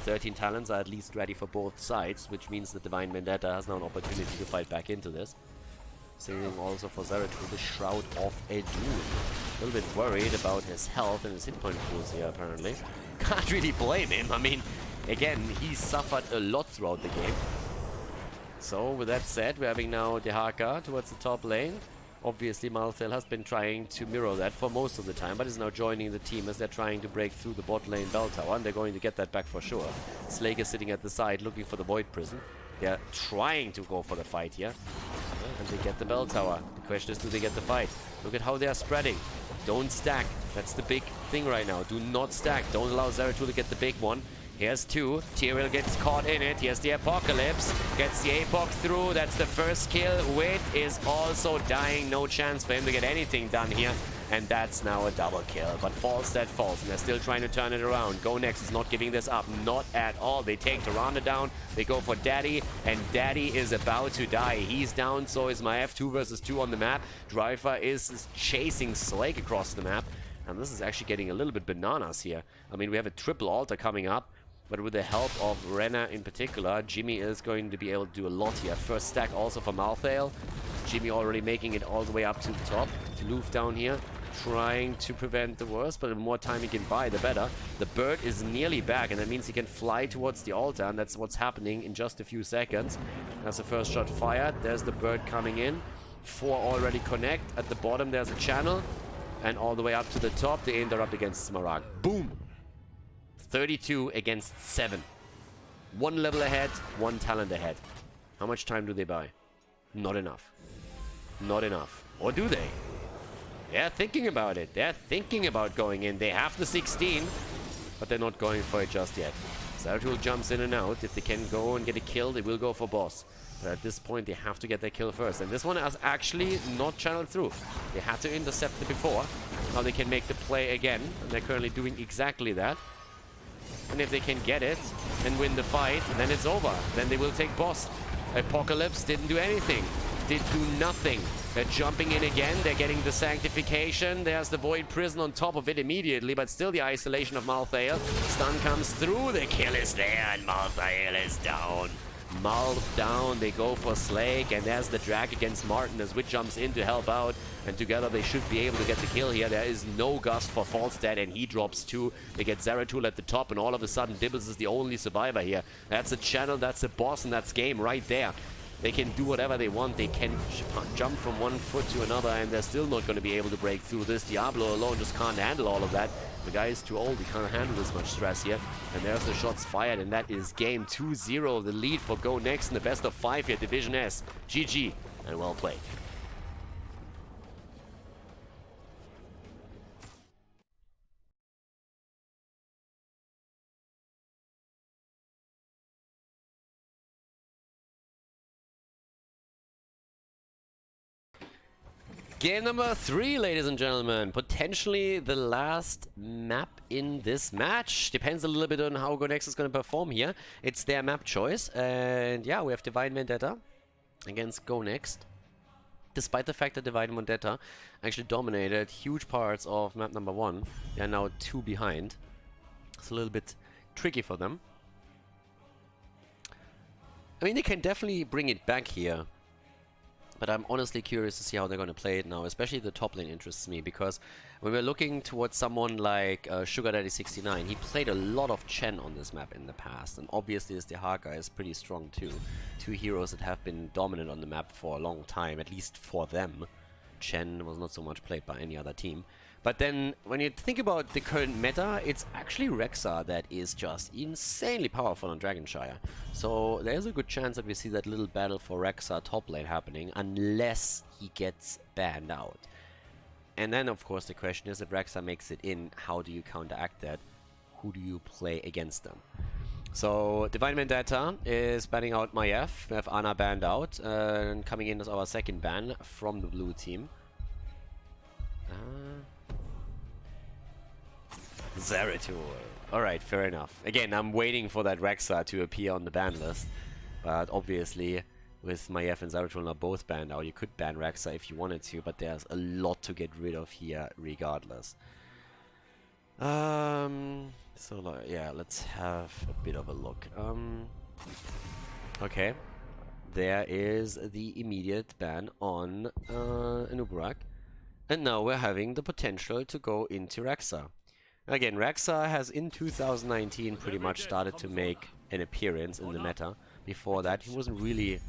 Speaker 1: 13 talents are at least ready for both sides, which means that Divine Vendetta has now an opportunity to fight back into this. Same also for Zeratul, the Shroud of Edun. A little bit worried about his health and his hit point pools here, apparently. Can't really blame him. I mean, again, he suffered a lot throughout the game. So, with that said, we're having now Dehaka towards the top lane. Obviously, Malthael has been trying to mirror that for most of the time, but is now joining the team as they're trying to break through the bot lane bell tower, and they're going to get that back for sure. Slake is sitting at the side looking for the Void Prison. They're trying to go for the fight here. And they get the bell tower. The question is, do they get the fight? Look at how they are spreading. Don't stack. That's the big thing right now. Do not stack. Don't allow Zeratul to get the big one. Here's 2. Tyrael gets caught in it. Here's the Apocalypse. Gets the Apoc through. That's the first kill. Wit is also dying. No chance for him to get anything done here. And that's now a double kill. But falls that falls. And they're still trying to turn it around. Go Next is not giving this up. Not at all. They take Tyrande down. They go for Daddy. And Daddy is about to die. He's down. So is Maiev. 2 versus 2 on the map. Dryfa is chasing Slake across the map. And this is actually getting a little bit bananas here. I mean, we have a triple altar coming up. But with the help of Renna in particular, Jimmy is going to be able to do a lot here. First stack also for Malthael. Jimmy already making it all the way up to the top. Toulouf down here, trying to prevent the worst, but the more time he can buy, the better. The bird is nearly back, and that means he can fly towards the altar, and that's what's happening in just a few seconds. As the first shot fired, there's the bird coming in. 4 already connect. At the bottom, there's a channel. And all the way up to the top, they end up against Smaragd. Boom! 32 against 7. 1 level ahead, 1 talent ahead. How much time do they buy? Not enough. Not enough. Or do they? They're thinking about it. They're thinking about going in. They have the 16, but they're not going for it just yet. Zeratul jumps in and out. If they can go and get a kill, they will go for boss. But at this point, they have to get their kill first. And this one has actually not channeled through. They had to intercept it before. Now they can make the play again. And they're currently doing exactly that. And if they can get it and win the fight, then it's over. Then they will take boss. Apocalypse didn't do anything. Did do nothing. They're jumping in again. They're getting the Sanctification. There's the Void Prison on top of it immediately, but still the isolation of Malthael. Stun comes through. The kill is there, and Malthael is down. Malth down, they go for Slake, and there's the drag against Martin as Wit jumps in to help out, and together they should be able to get the kill here. There is no gust for Falstad, and he drops 2. They get Zeratul at the top, and all of a sudden Dibbles is the only survivor here. That's a channel, that's a boss, and that's game right there. They can do whatever they want. They can jump from one foot to another, and they're still not going to be able to break through this. Diablo alone just can't handle all of that. The guy is too old. He can't handle this much stress here. And there's the shots fired, and that is game 2-0. The lead for Go Next in the best of 5 here, Division S. GG, and well played. Game number 3, ladies and gentlemen. Potentially the last map in this match. Depends a little bit on how GoNext is going to perform here. It's their map choice. And yeah, we have Divine Vendetta against GoNext. Despite the fact that Divine Vendetta actually dominated huge parts of map number 1. They are now 2 behind. It's a little bit tricky for them. I mean, they can definitely bring it back here. But I'm honestly curious to see how they're going to play it now. Especially the top lane interests me, because when we're looking towards someone like Sugar Daddy 69, he played a lot of Chen on this map in the past. And obviously this Dehaka is pretty strong too. 2 heroes that have been dominant on the map for a long time, at least for them. Chen was not so much played by any other team. But then, when you think about the current meta, it's actually Rexxar that is just insanely powerful on Dragonshire. So there's a good chance that we see that little battle for Rexxar top lane happening, unless he gets banned out. And then, of course, the question is, if Rexxar makes it in, how do you counteract that? Who do you play against them? So, Divine Vendetta is banning out Maiev. We have Ana banned out, and coming in as our second ban from the blue team. Zeratul. Alright, fair enough. Again, I'm waiting for that Rexxar to appear on the ban list. But obviously, with Maiev and Zeratul now both banned out, you could ban Rexxar if you wanted to, but there's a lot to get rid of here regardless. So yeah, let's have a bit of a look. Okay. There is the immediate ban on Anubarak. And now we're having the potential to go into Rexxar. Again, Rexxar has in 2019 pretty much started to make an appearance in the meta. Before that, he wasn't really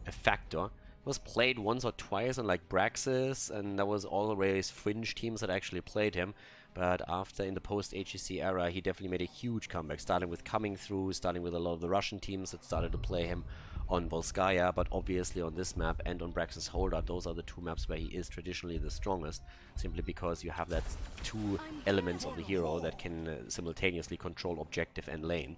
Speaker 1: a factor. He was played once or twice on like Braxis, and there was always fringe teams that actually played him. But after, in the post-HEC era, he definitely made a huge comeback, starting with Coming Through, starting with a lot of the Russian teams that started to play him on Volskaya, but obviously on this map and on Braxis Holder, those are the 2 maps where he is traditionally the strongest, simply because you have that 2 elements of the hero that can simultaneously control objective and lane.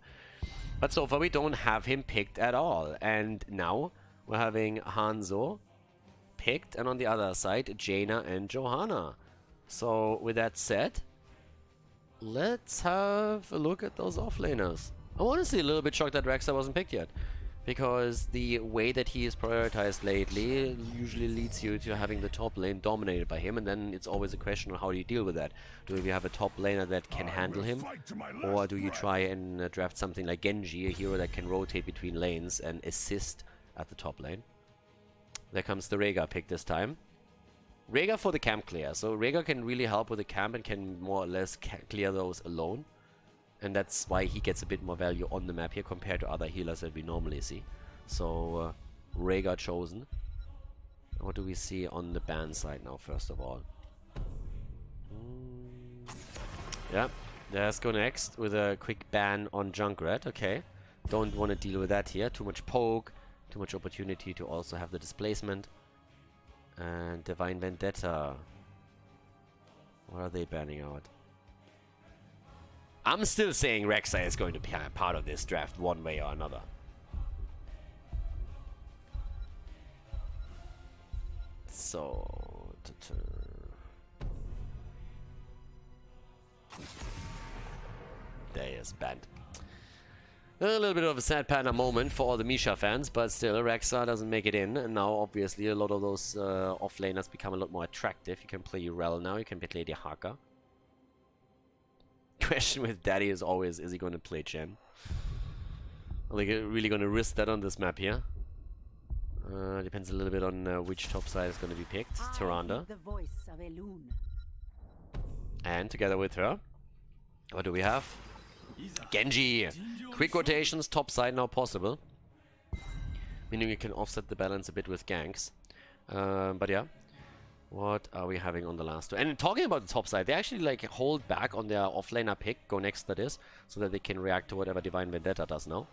Speaker 1: But so far we don't have him picked at all, and now we're having Hanzo picked, and on the other side, Jaina and Johanna. So with that said, let's have a look at those offlaners. I'm honestly a little bit shocked that Rexxar wasn't picked yet, because the way that he is prioritized lately usually leads you to having the top lane dominated by him, and then it's always a question of how do you deal with that. Do you have a top laner that can handle him, or do you try and draft something like Genji, a hero that can rotate between lanes and assist at the top lane? There comes the Rhaegar pick this time. Rhaegar for the camp clear, so Rhaegar can really help with the camp and can more or less clear those alone. And that's why he gets a bit more value on the map here compared to other healers that we normally see. So, Rhaegar chosen. What do we see on the ban side now, first of all? Yeah, there's GoNext with a quick ban on Junkrat. Okay, don't want to deal with that here. Too much poke, too much opportunity to also have the displacement. And Divine Vendetta. What are they banning out? I'm still saying Rexxar is going to be part of this draft one way or another. So... There he is, banned. A little bit of a sad panda moment for all the Misha fans, but still, Rexxar doesn't make it in. And now, obviously, a lot of those offlaners become a lot more attractive. You can play Urel now, you can play Dehaka. Question with Daddy is always, is he going to play Chen? Are they really going to risk that on this map here? Depends a little bit on which top side is going to be picked. Tyrande. And together with her, what do we have? Genji! Quick rotations, top side now possible. Meaning you can offset the balance a bit with ganks. But yeah. What are we having on the last two? And talking about the top side, they actually like hold back on their offlaner pick, GoNext that is, so that they can react to whatever Divine Vendetta does now.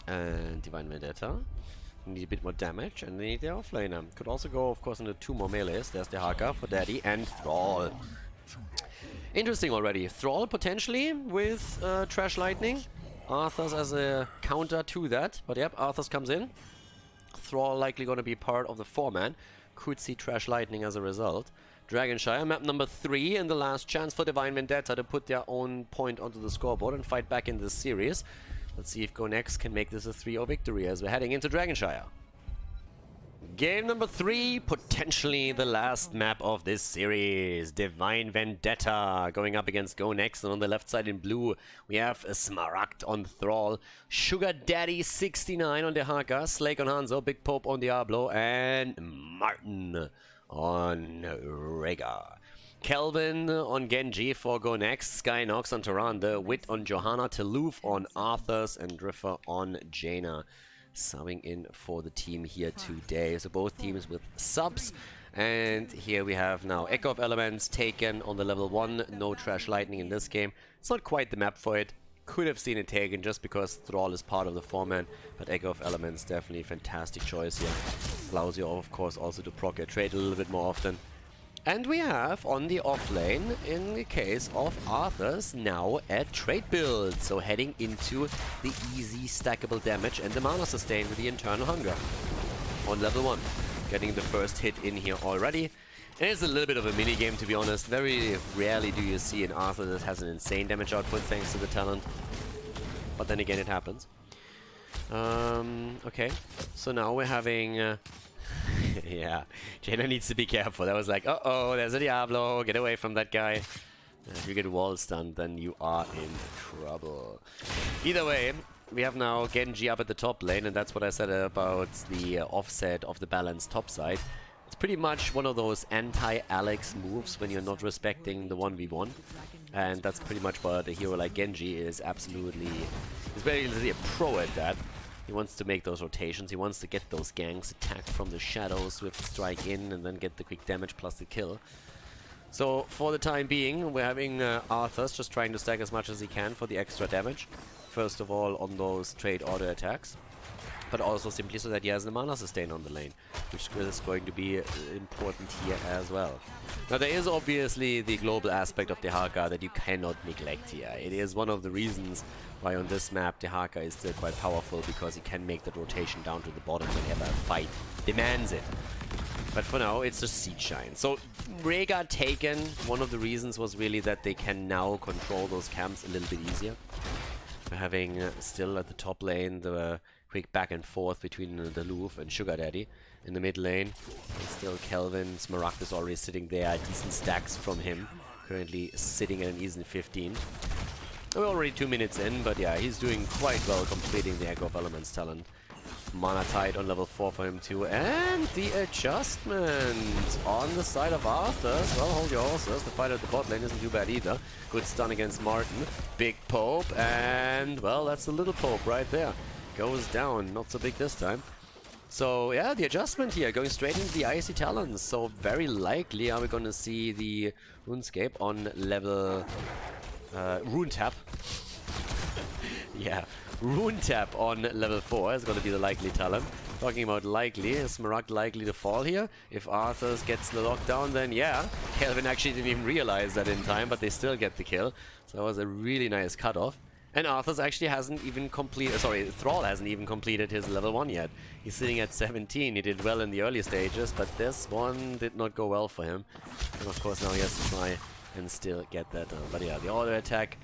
Speaker 1: And Divine Vendetta need a bit more damage, and they need their offlaner. Could also go, of course, into 2 more melees. There's the Haka for Daddy and Thrall. Interesting already. Thrall potentially with Trash Lightning. Arthur's as a counter to that. But yep, Arthur's comes in. Thrall likely going to be part of the 4-man. Could see Trash Lightning as a result. Dragonshire, map number 3, and the last chance for Divine Vendetta to put their own point onto the scoreboard and fight back in this series. Let's see if Go Next can make this a 3-0 victory as we're heading into Dragonshire. Game number 3, potentially the last map of this series. Divine Vendetta going up against Go Next, and on the left side in blue we have a Smaragd on Thrall, Sugar Daddy 69 on Dehaka, Slake on Hanzo, Big Pope on Diablo, and Martin on Rhaegar. Kelvin on Genji for Go Next, Skynox on Tyrande, Wit on Johanna, Toulouse on Arthurs, and Driffer on Jaina. Subbing in for the team here today. So both teams with subs. And here we have now Echo of Elements taken on the level 1. No Trash Lightning in this game. It's not quite the map for it. Could have seen it taken just because Thrall is part of the 4-man. But Echo of Elements definitely a fantastic choice here. Allows you of course also to proc your trade a little bit more often. And we have on the off lane, in the case of Arthurs, now a trade build. So heading into the easy stackable damage and the mana sustain with the Internal Hunger on level 1. Getting the first hit in here already. And it's a little bit of a mini game, to be honest. Very rarely do you see an Arthur that has an insane damage output thanks to the talent. But then again, it happens. Okay, so now we're having... yeah, Jaina needs to be careful. That was like, uh-oh, there's a Diablo, get away from that guy. If you get wall stunned, then you are in trouble. Either way, we have now Genji up at the top lane, and that's what I said about the offset of the balanced top side. It's pretty much one of those anti-Alex moves when you're not respecting the 1v1. And that's pretty much what a hero like Genji is absolutely... He's basically a pro at that. He wants to make those rotations, he wants to get those ganks, attack from the shadows, swift strike in, and then get the quick damage plus the kill. So, for the time being, we're having Arthurs just trying to stack as much as he can for the extra damage. First of all, on those trade auto attacks, but also simply so that he has the mana sustain on the lane, which is going to be important here as well. Now, there is obviously the global aspect of Dehaka that you cannot neglect here. It is one of the reasons why on this map Dehaka is still quite powerful, because he can make that rotation down to the bottom whenever a fight demands it. But for now, it's just Siege Shine. So, Rhaegar taken, one of the reasons was really that they can now control those camps a little bit easier. We're having still at the top lane the quick back and forth between the Louvre and Sugar Daddy. In the mid lane, still Kelvin. Smaragd is already sitting there, decent stacks from him. Currently sitting at an easy 15. We're already 2 minutes in, but yeah, he's doing quite well completing the Echo of Elements talent. Mana Tide on level 4 for him too, and the adjustment on the side of Arthurs. Well, hold your horses, the fight at the bot lane isn't too bad either. Good stun against Martin, Big Pope, and well, that's the little Pope right there. Goes down, not so big this time. So yeah, the adjustment here, going straight into the Icy Talons, so very likely are we gonna see the RuneScape on level... Rune Tap. Yeah, Rune Tap on level 4 is going to be the likely talent. Talking about likely, is Smaragd likely to fall here? If Arthurs gets the lockdown, then yeah. Kelvin actually didn't even realize that in time, but they still get the kill. So that was a really nice cutoff. And Arthurs actually hasn't even completed, sorry, Thrall hasn't even completed his level 1 yet. He's sitting at 17, he did well in the early stages, but this one did not go well for him. And of course now he has to try and still get that done. But yeah, the auto attack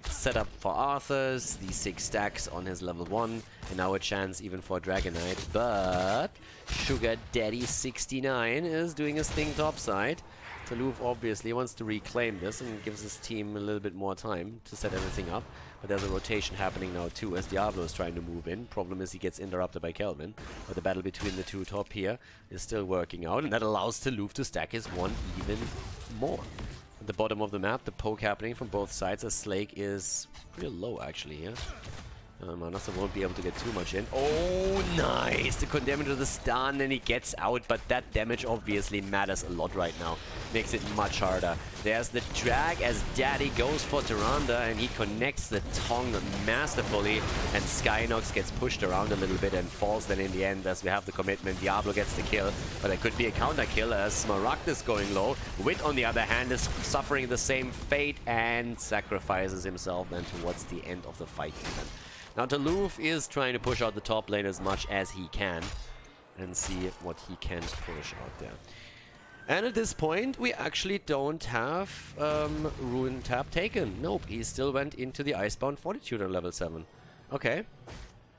Speaker 1: set up for Arthurs, the 6 stacks on his level 1, and now a chance even for Dragon Knight. But Sugar Daddy 69 is doing his thing topside. Toulouse obviously wants to reclaim this and gives his team a little bit more time to set everything up. But there's a rotation happening now too as Diablo is trying to move in. Problem is he gets interrupted by Kelvin. But the battle between the two top here is still working out, and that allows Toulouse to stack his 1 even more. At the bottom of the map, the poke happening from both sides as Slake is pretty low actually here. Manasa won't be able to get too much in. Oh, nice! The condemn to the stun, and he gets out, but that damage obviously matters a lot right now. Makes it much harder. There's the drag as Daddy goes for Tyrande, and he connects the tongue masterfully, and Skynox gets pushed around a little bit and falls then in the end as we have the commitment. Diablo gets the kill, but it could be a counter kill as Smaragd is going low. Wit, on the other hand, is suffering the same fate and sacrifices himself then towards the end of the fight even. Now Toulouse is trying to push out the top lane as much as he can. and see what he can push out there. And at this point, we actually don't have Ruin Tap taken. Nope, he still went into the Icebound Fortitude on level 7. Okay.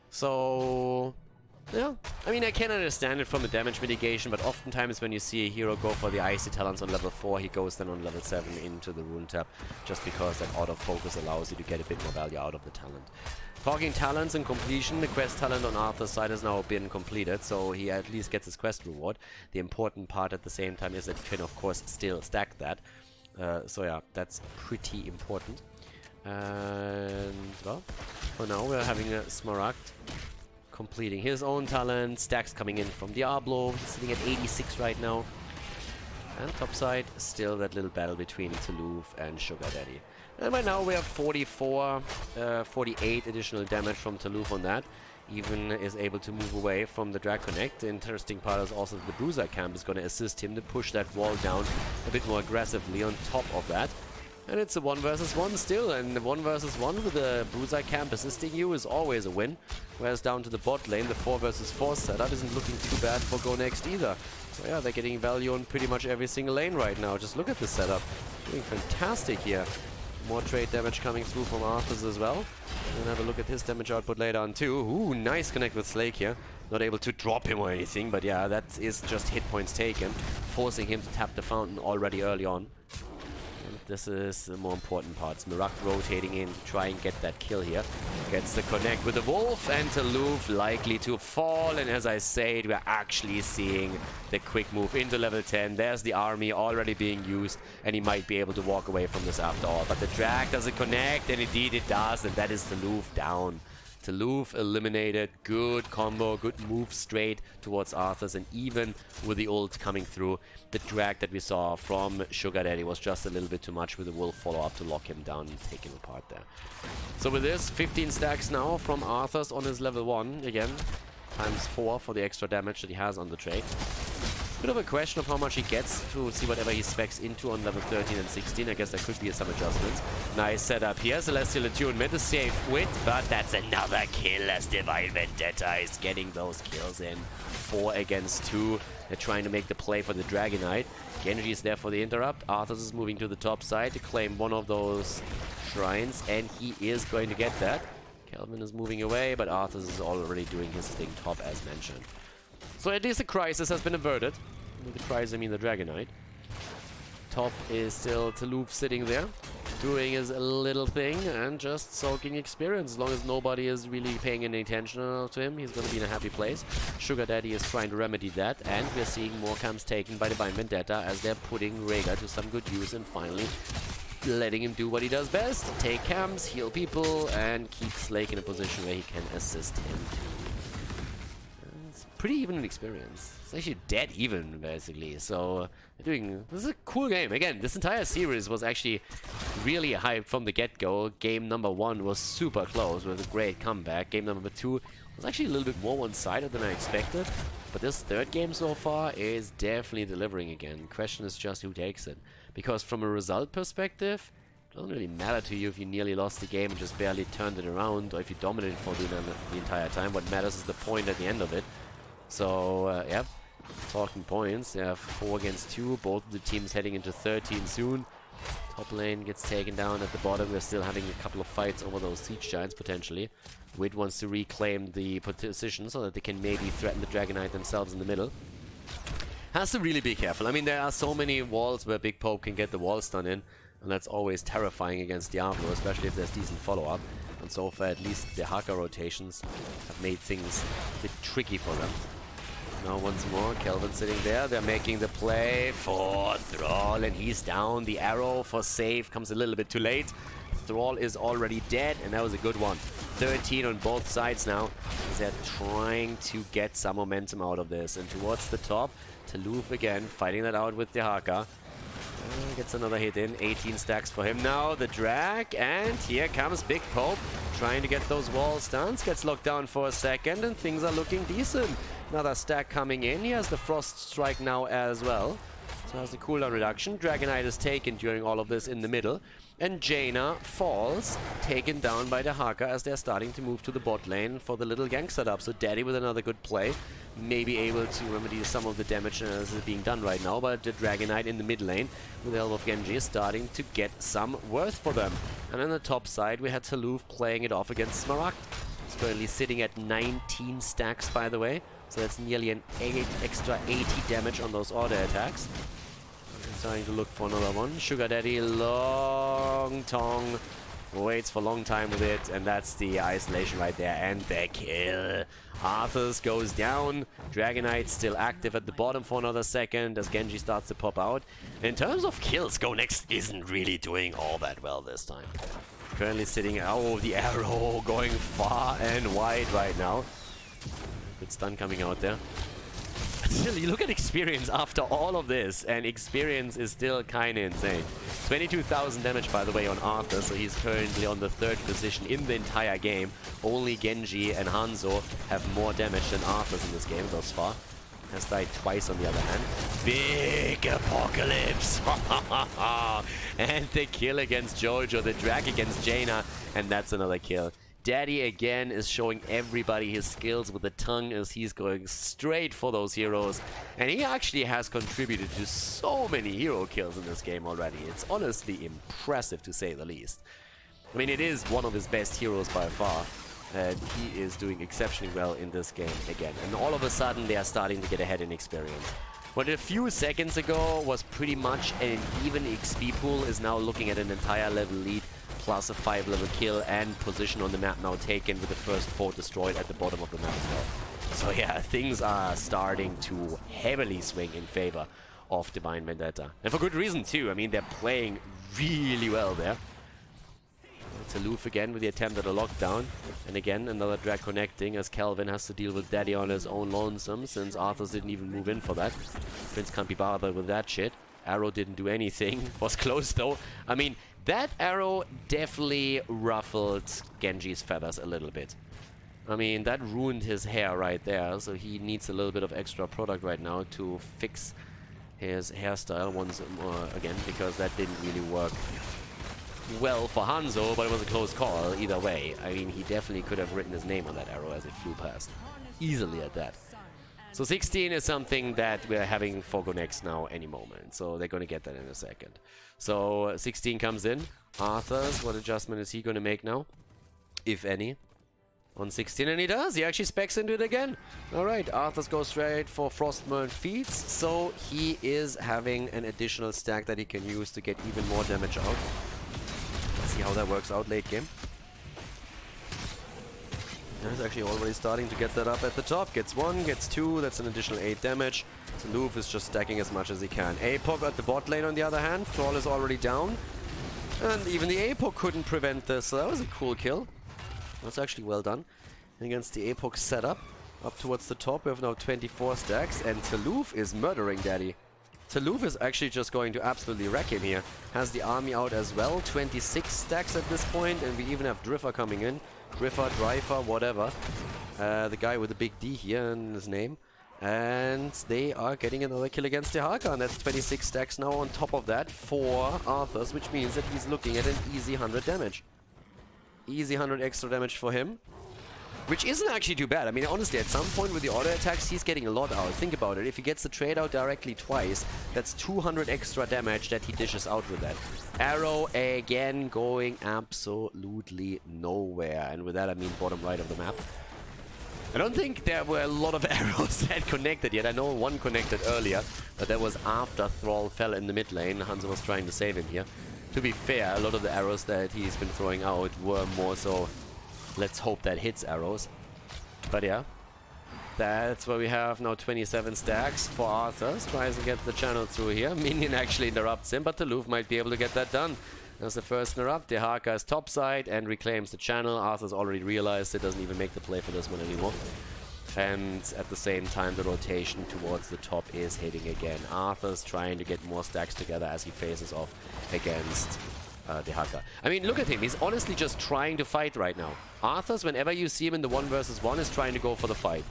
Speaker 1: So, yeah. I mean, I can understand it from the damage mitigation, but oftentimes when you see a hero go for the Icy Talons on level 4, he goes then on level 7 into the Ruin Tap, just because that autofocus allows you to get a bit more value out of the talent. Talking talents and completion, the quest talent on Arthur's side has now been completed, so he at least gets his quest reward. The important part at the same time is that you can of course still stack that. So yeah, that's pretty important. And well, for now we're having a Smaragd completing his own talent, stacks coming in from Diablo, he's sitting at 86 right now. And topside, still that little battle between Toulouf and Sugar Daddy. And right now we have 44, 48 additional damage from Toulouf on that. Even is able to move away from the Drag Connect. The interesting part is also the Bruiser Camp is going to assist him to push that wall down a bit more aggressively on top of that. And it's a 1 versus 1 still, and the 1 versus 1 with the Bruiser Camp assisting you is always a win. Whereas down to the bot lane, the 4 versus 4 setup isn't looking too bad for Go Next either. So yeah, they're getting value on pretty much every single lane right now. Just look at the setup. Doing fantastic here. More trade damage coming through from Arthur's as well. And have a look at his damage output later on too. Ooh, nice connect with Slake here. Not able to drop him or anything, but yeah, that is just hit points taken, forcing him to tap the fountain already early on. And this is the more important part. Smaragd rotating in to try and get that kill here. Gets the connect with the Wolf, and Toulouf likely to fall. And as I said, we're actually seeing the quick move into level 10. There's the army already being used, and he might be able to walk away from this after all. But the drag doesn't connect, and indeed it does, and that is Toulouf down. Toulouf eliminated. Good combo, good move straight towards Arthur's, and even with the ult coming through, the drag that we saw from Sugar Daddy was just a little bit too much with the Wolf follow-up to lock him down and take him apart there. So with this, 15 stacks now from Arthur's on his level 1, again, times 4 for the extra damage that he has on the trade. Bit of a question of how much he gets to see whatever he specs into on level 13 and 16. I guess there could be some adjustments. Nice setup here. Celestial Attunement is safe with, but that's another kill as Divine Vendetta is getting those kills in. 4 against 2. They're trying to make the play for the Dragonite. Genji is there for the interrupt. Arthur is moving to the top side to claim one of those shrines, and he is going to get that. Kelvin is moving away, but Arthur is already doing his thing top as mentioned. So at least the crisis has been averted. With the crisis, I mean the Dragonite. Top is still Toulouf sitting there, doing his little thing and just soaking experience. As long as nobody is really paying any attention to him, he's going to be in a happy place. Sugar Daddy is trying to remedy that, and we're seeing more camps taken by Divine Vendetta as they're putting Rhaegar to some good use and finally letting him do what he does best. Take camps, heal people, and keep Slake in a position where he can assist him too. Pretty even an experience. It's actually dead even, basically. So, this is a cool game. Again, this entire series was actually really hyped from the get-go. Game number 1 was super close with a great comeback. Game number 2 was actually a little bit more one-sided than I expected. But this third game so far is definitely delivering again. Question is just who takes it. Because from a result perspective, it doesn't really matter to you if you nearly lost the game and just barely turned it around, or if you dominated for the entire time. What matters is the point at the end of it. So, yeah, talking points. They have 4 against 2. Both of the teams heading into 13 soon. Top lane gets taken down at the bottom. We're still having a couple of fights over those siege giants, potentially. Wid wants to reclaim the position so that they can maybe threaten the Dragonite themselves in the middle. Has to really be careful. I mean, there are so many walls where Big Pope can get the wall stun in. And that's always terrifying against Diablo, especially if there's decent follow-up. And so far, at least the Haka rotations have made things a bit tricky for them. Now once more, Kelvin sitting there. They're making the play for Thrall, and he's down. The arrow for save comes a little bit too late. Thrall is already dead, and that was a good one. 13 on both sides now, as they're trying to get some momentum out of this. And towards the top, Toulouf again, fighting that out with the Haka. Gets another hit in. 18 stacks for him now. The drag, and here comes Big Pope, trying to get those wall stuns. Gets locked down for a second, and things are looking decent. Another stack coming in. He has the Frost Strike now as well. So has the cooldown reduction. Dragonite is taken during all of this in the middle. And Jaina falls, taken down by the Haka as they're starting to move to the bot lane for the little gank setup. So Daddy with another good play. Maybe able to remedy some of the damage as is being done right now. But the Dragonite in the mid lane with the help of Genji is starting to get some worth for them. And on the top side we had Taluf playing it off against Smaragd. He's currently sitting at 19 stacks, by the way. So that's nearly an extra 80 damage on those auto attacks. Starting to look for another one. Sugar Daddy, long tongue, waits for a long time with it, and that's the isolation right there, and the kill. Arthas goes down. Dragonite still active at the bottom for another second as Genji starts to pop out. In terms of kills, Go Next isn't really doing all that well this time. Currently sitting, oh, the arrow going far and wide right now. Good stun coming out there. Still, you look at experience after all of this, and experience is still kind of insane. 22,000 damage, by the way, on Arthur, so he's currently on the 3rd position in the entire game. Only Genji and Hanzo have more damage than Arthur's in this game thus far. Has died twice on the other hand. Big apocalypse! And the kill against Jojo, the drag against Jaina, and that's another kill. Daddy again is showing everybody his skills with the tongue as he's going straight for those heroes. And he actually has contributed to so many hero kills in this game already. It's honestly impressive to say the least. I mean, it is one of his best heroes by far. And he is doing exceptionally well in this game again. And all of a sudden they are starting to get ahead in experience. What a few seconds ago was pretty much an even XP pool is now looking at an entire level lead. Plus a 5-level kill and position on the map now taken with the first fort destroyed at the bottom of the map as well. So yeah, things are starting to heavily swing in favor of Divine Vendetta. And for good reason too. I mean, they're playing really well there. Taluf again with the attempt at a lockdown. And again, another drag connecting as Calvin has to deal with Daddy on his own lonesome since Arthas didn't even move in for that. Prince can't be bothered with that shit. Arrow didn't do anything. Was close though. I mean, that arrow definitely ruffled Genji's feathers a little bit. I mean, that ruined his hair right there, so he needs a little bit of extra product right now to fix his hairstyle once again, because that didn't really work well for Hanzo, but it was a close call either way. I mean, he definitely could have written his name on that arrow as it flew past. Easily at that. So 16 is something that we're having for Go Next now any moment. So they're going to get that in a second. So 16 comes in. Arthas, what adjustment is he going to make now? If any. On 16, and he does. He actually specs into it again. Alright, Arthas goes straight for Frostburn Feats. So he is having an additional stack that he can use to get even more damage out. Let's see how that works out late game. He's actually already starting to get that up at the top. Gets 1, gets 2, that's an additional 8 damage. Taluf is just stacking as much as he can. Apoc at the bot lane on the other hand. Thrall is already down. And even the Apoc couldn't prevent this, so that was a cool kill. That's actually well done. Against the Apoc setup. Up towards the top, we have now 24 stacks, and Taluf is murdering Daddy. Taluf is actually just going to absolutely wreck him here. Has the army out as well. 26 stacks at this point, and we even have Driffer coming in. Driffer, Dryfer, whatever. The guy with the big D here in his name. And they are getting another kill against the Haka, and that's 26 stacks now on top of that for Arthas, which means that he's looking at an easy 100 damage. Easy 100 extra damage for him. Which isn't actually too bad. I mean, honestly, at some point with the auto attacks, he's getting a lot out. Think about it. If he gets the trade out directly twice, that's 200 extra damage that he dishes out with that. Arrow again going absolutely nowhere. And with that, I mean bottom right of the map. I don't think there were a lot of arrows that connected yet. I know one connected earlier, but that was after Thrall fell in the mid lane. Hanzo was trying to save him here. To be fair, a lot of the arrows that he's been throwing out were more so... let's hope that hits arrows. But yeah, that's where we have now 27 stacks for Arthas. Tries to get the channel through here. Minion actually interrupts him, but Taluf might be able to get that done. There's the first interrupt. The Haka is topside and reclaims the channel. Arthas already realized it doesn't even make the play for this one anymore. And at the same time, the rotation towards the top is hitting again. Arthas trying to get more stacks together as he faces off against Dehaka. I mean, look at him. He's honestly just trying to fight right now. Arthas, whenever you see him in the 1 versus 1, is trying to go for the fight.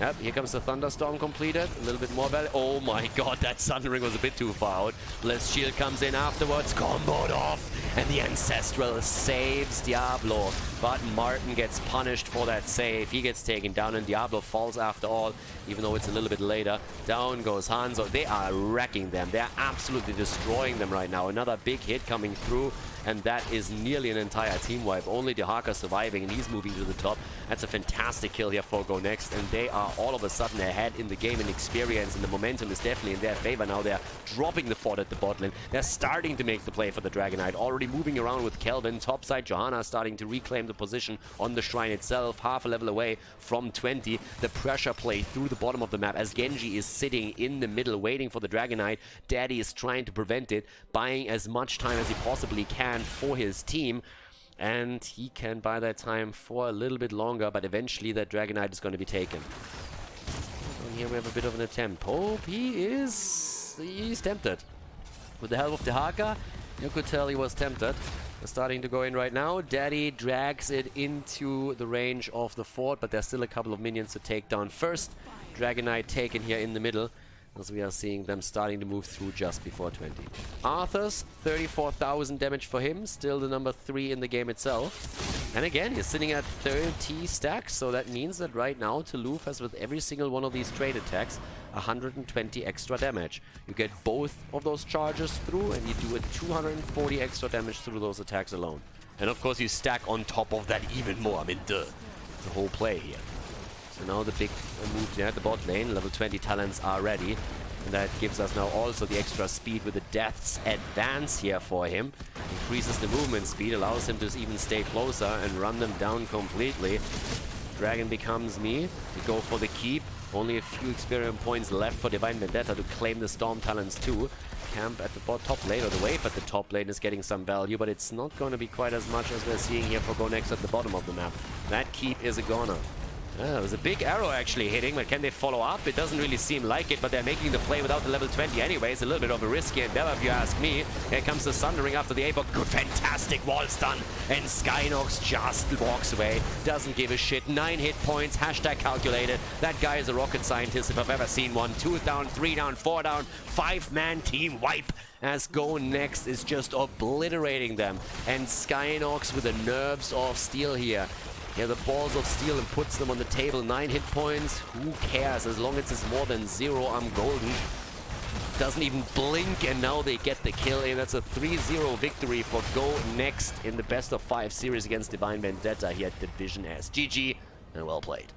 Speaker 1: Yep, here comes the Thunderstorm completed. A little bit more value. Oh my god, that Sundering was a bit too far out. Blessed Shield comes in afterwards, comboed off, and the Ancestral saves Diablo. But Martin gets punished for that save. He gets taken down, and Diablo falls after all, even though it's a little bit later. Down goes Hanzo. They are wrecking them. They're absolutely destroying them right now. Another big hit coming through, and that is nearly an entire team wipe. Only Dehaka surviving, and he's moving to the top. That's a fantastic kill here for Go Next, and they are all of a sudden ahead in the game in experience, and the momentum is definitely in their favor now. They're dropping the fort at the bot lane. They're starting to make the play for the Dragon Knight, already moving around with Kelvin. Topside, Johanna starting to reclaim the position on the shrine itself, half a level away from 20. The pressure play through the bottom of the map as Genji is sitting in the middle waiting for the Dragon Knight. Daddy is trying to prevent it, buying as much time as he possibly can for his team. And he can buy that time for a little bit longer, but eventually that Dragon Knight is going to be taken. And here we have a bit of an attempt. Pope, he's tempted. With the help of Dehaka, you could tell he was tempted. They're starting to go in right now. Daddy drags it into the range of the fort, but there's still a couple of minions to take down first. Dragon Knight taken here in the middle, as we are seeing them starting to move through just before 20. Arthas, 34,000 damage for him, still the number 3 in the game itself. And again, he's sitting at 30 stacks, so that means that right now Toulouse has, with every single one of these trade attacks, 120 extra damage. You get both of those charges through, and you do a 240 extra damage through those attacks alone. And of course you stack on top of that even more. I mean, the whole play here. So now the big move there at the bot lane. Level 20 talents are ready. And that gives us now also the extra speed with the Death's Advance here for him. Increases the movement speed, allows him to even stay closer and run them down completely. Dragon becomes me. We go for the keep. Only a few experience points left for Divine Vendetta to claim the Storm Talents too. Camp at the top lane, or the wave at the top lane is getting some value, but it's not going to be quite as much as we're seeing here for Go Next at the bottom of the map. That keep is a goner. It was a big arrow actually hitting, but can they follow up? It doesn't really seem like it, but they're making the play without the level 20 anyways. A little bit of a risky endeavor if you ask me. Here comes the Sundering after the A-Book. Good, fantastic wall stun. And Skynox just walks away. Doesn't give a shit. 9 hit points. Hashtag calculated. That guy is a rocket scientist if I've ever seen one. 2 down, 3 down, 4 down. 5-man team wipe. As Go Next is just obliterating them. And Skynox with the nerves of steel here. Yeah, the balls of steel, and puts them on the table. 9 hit points. Who cares? As long as it's more than 0, I'm golden. Doesn't even blink, and now they get the kill. And that's a 3-0 victory for Go Next in the best of 5 series against Divine Vendetta here at Division S. GG, and well played.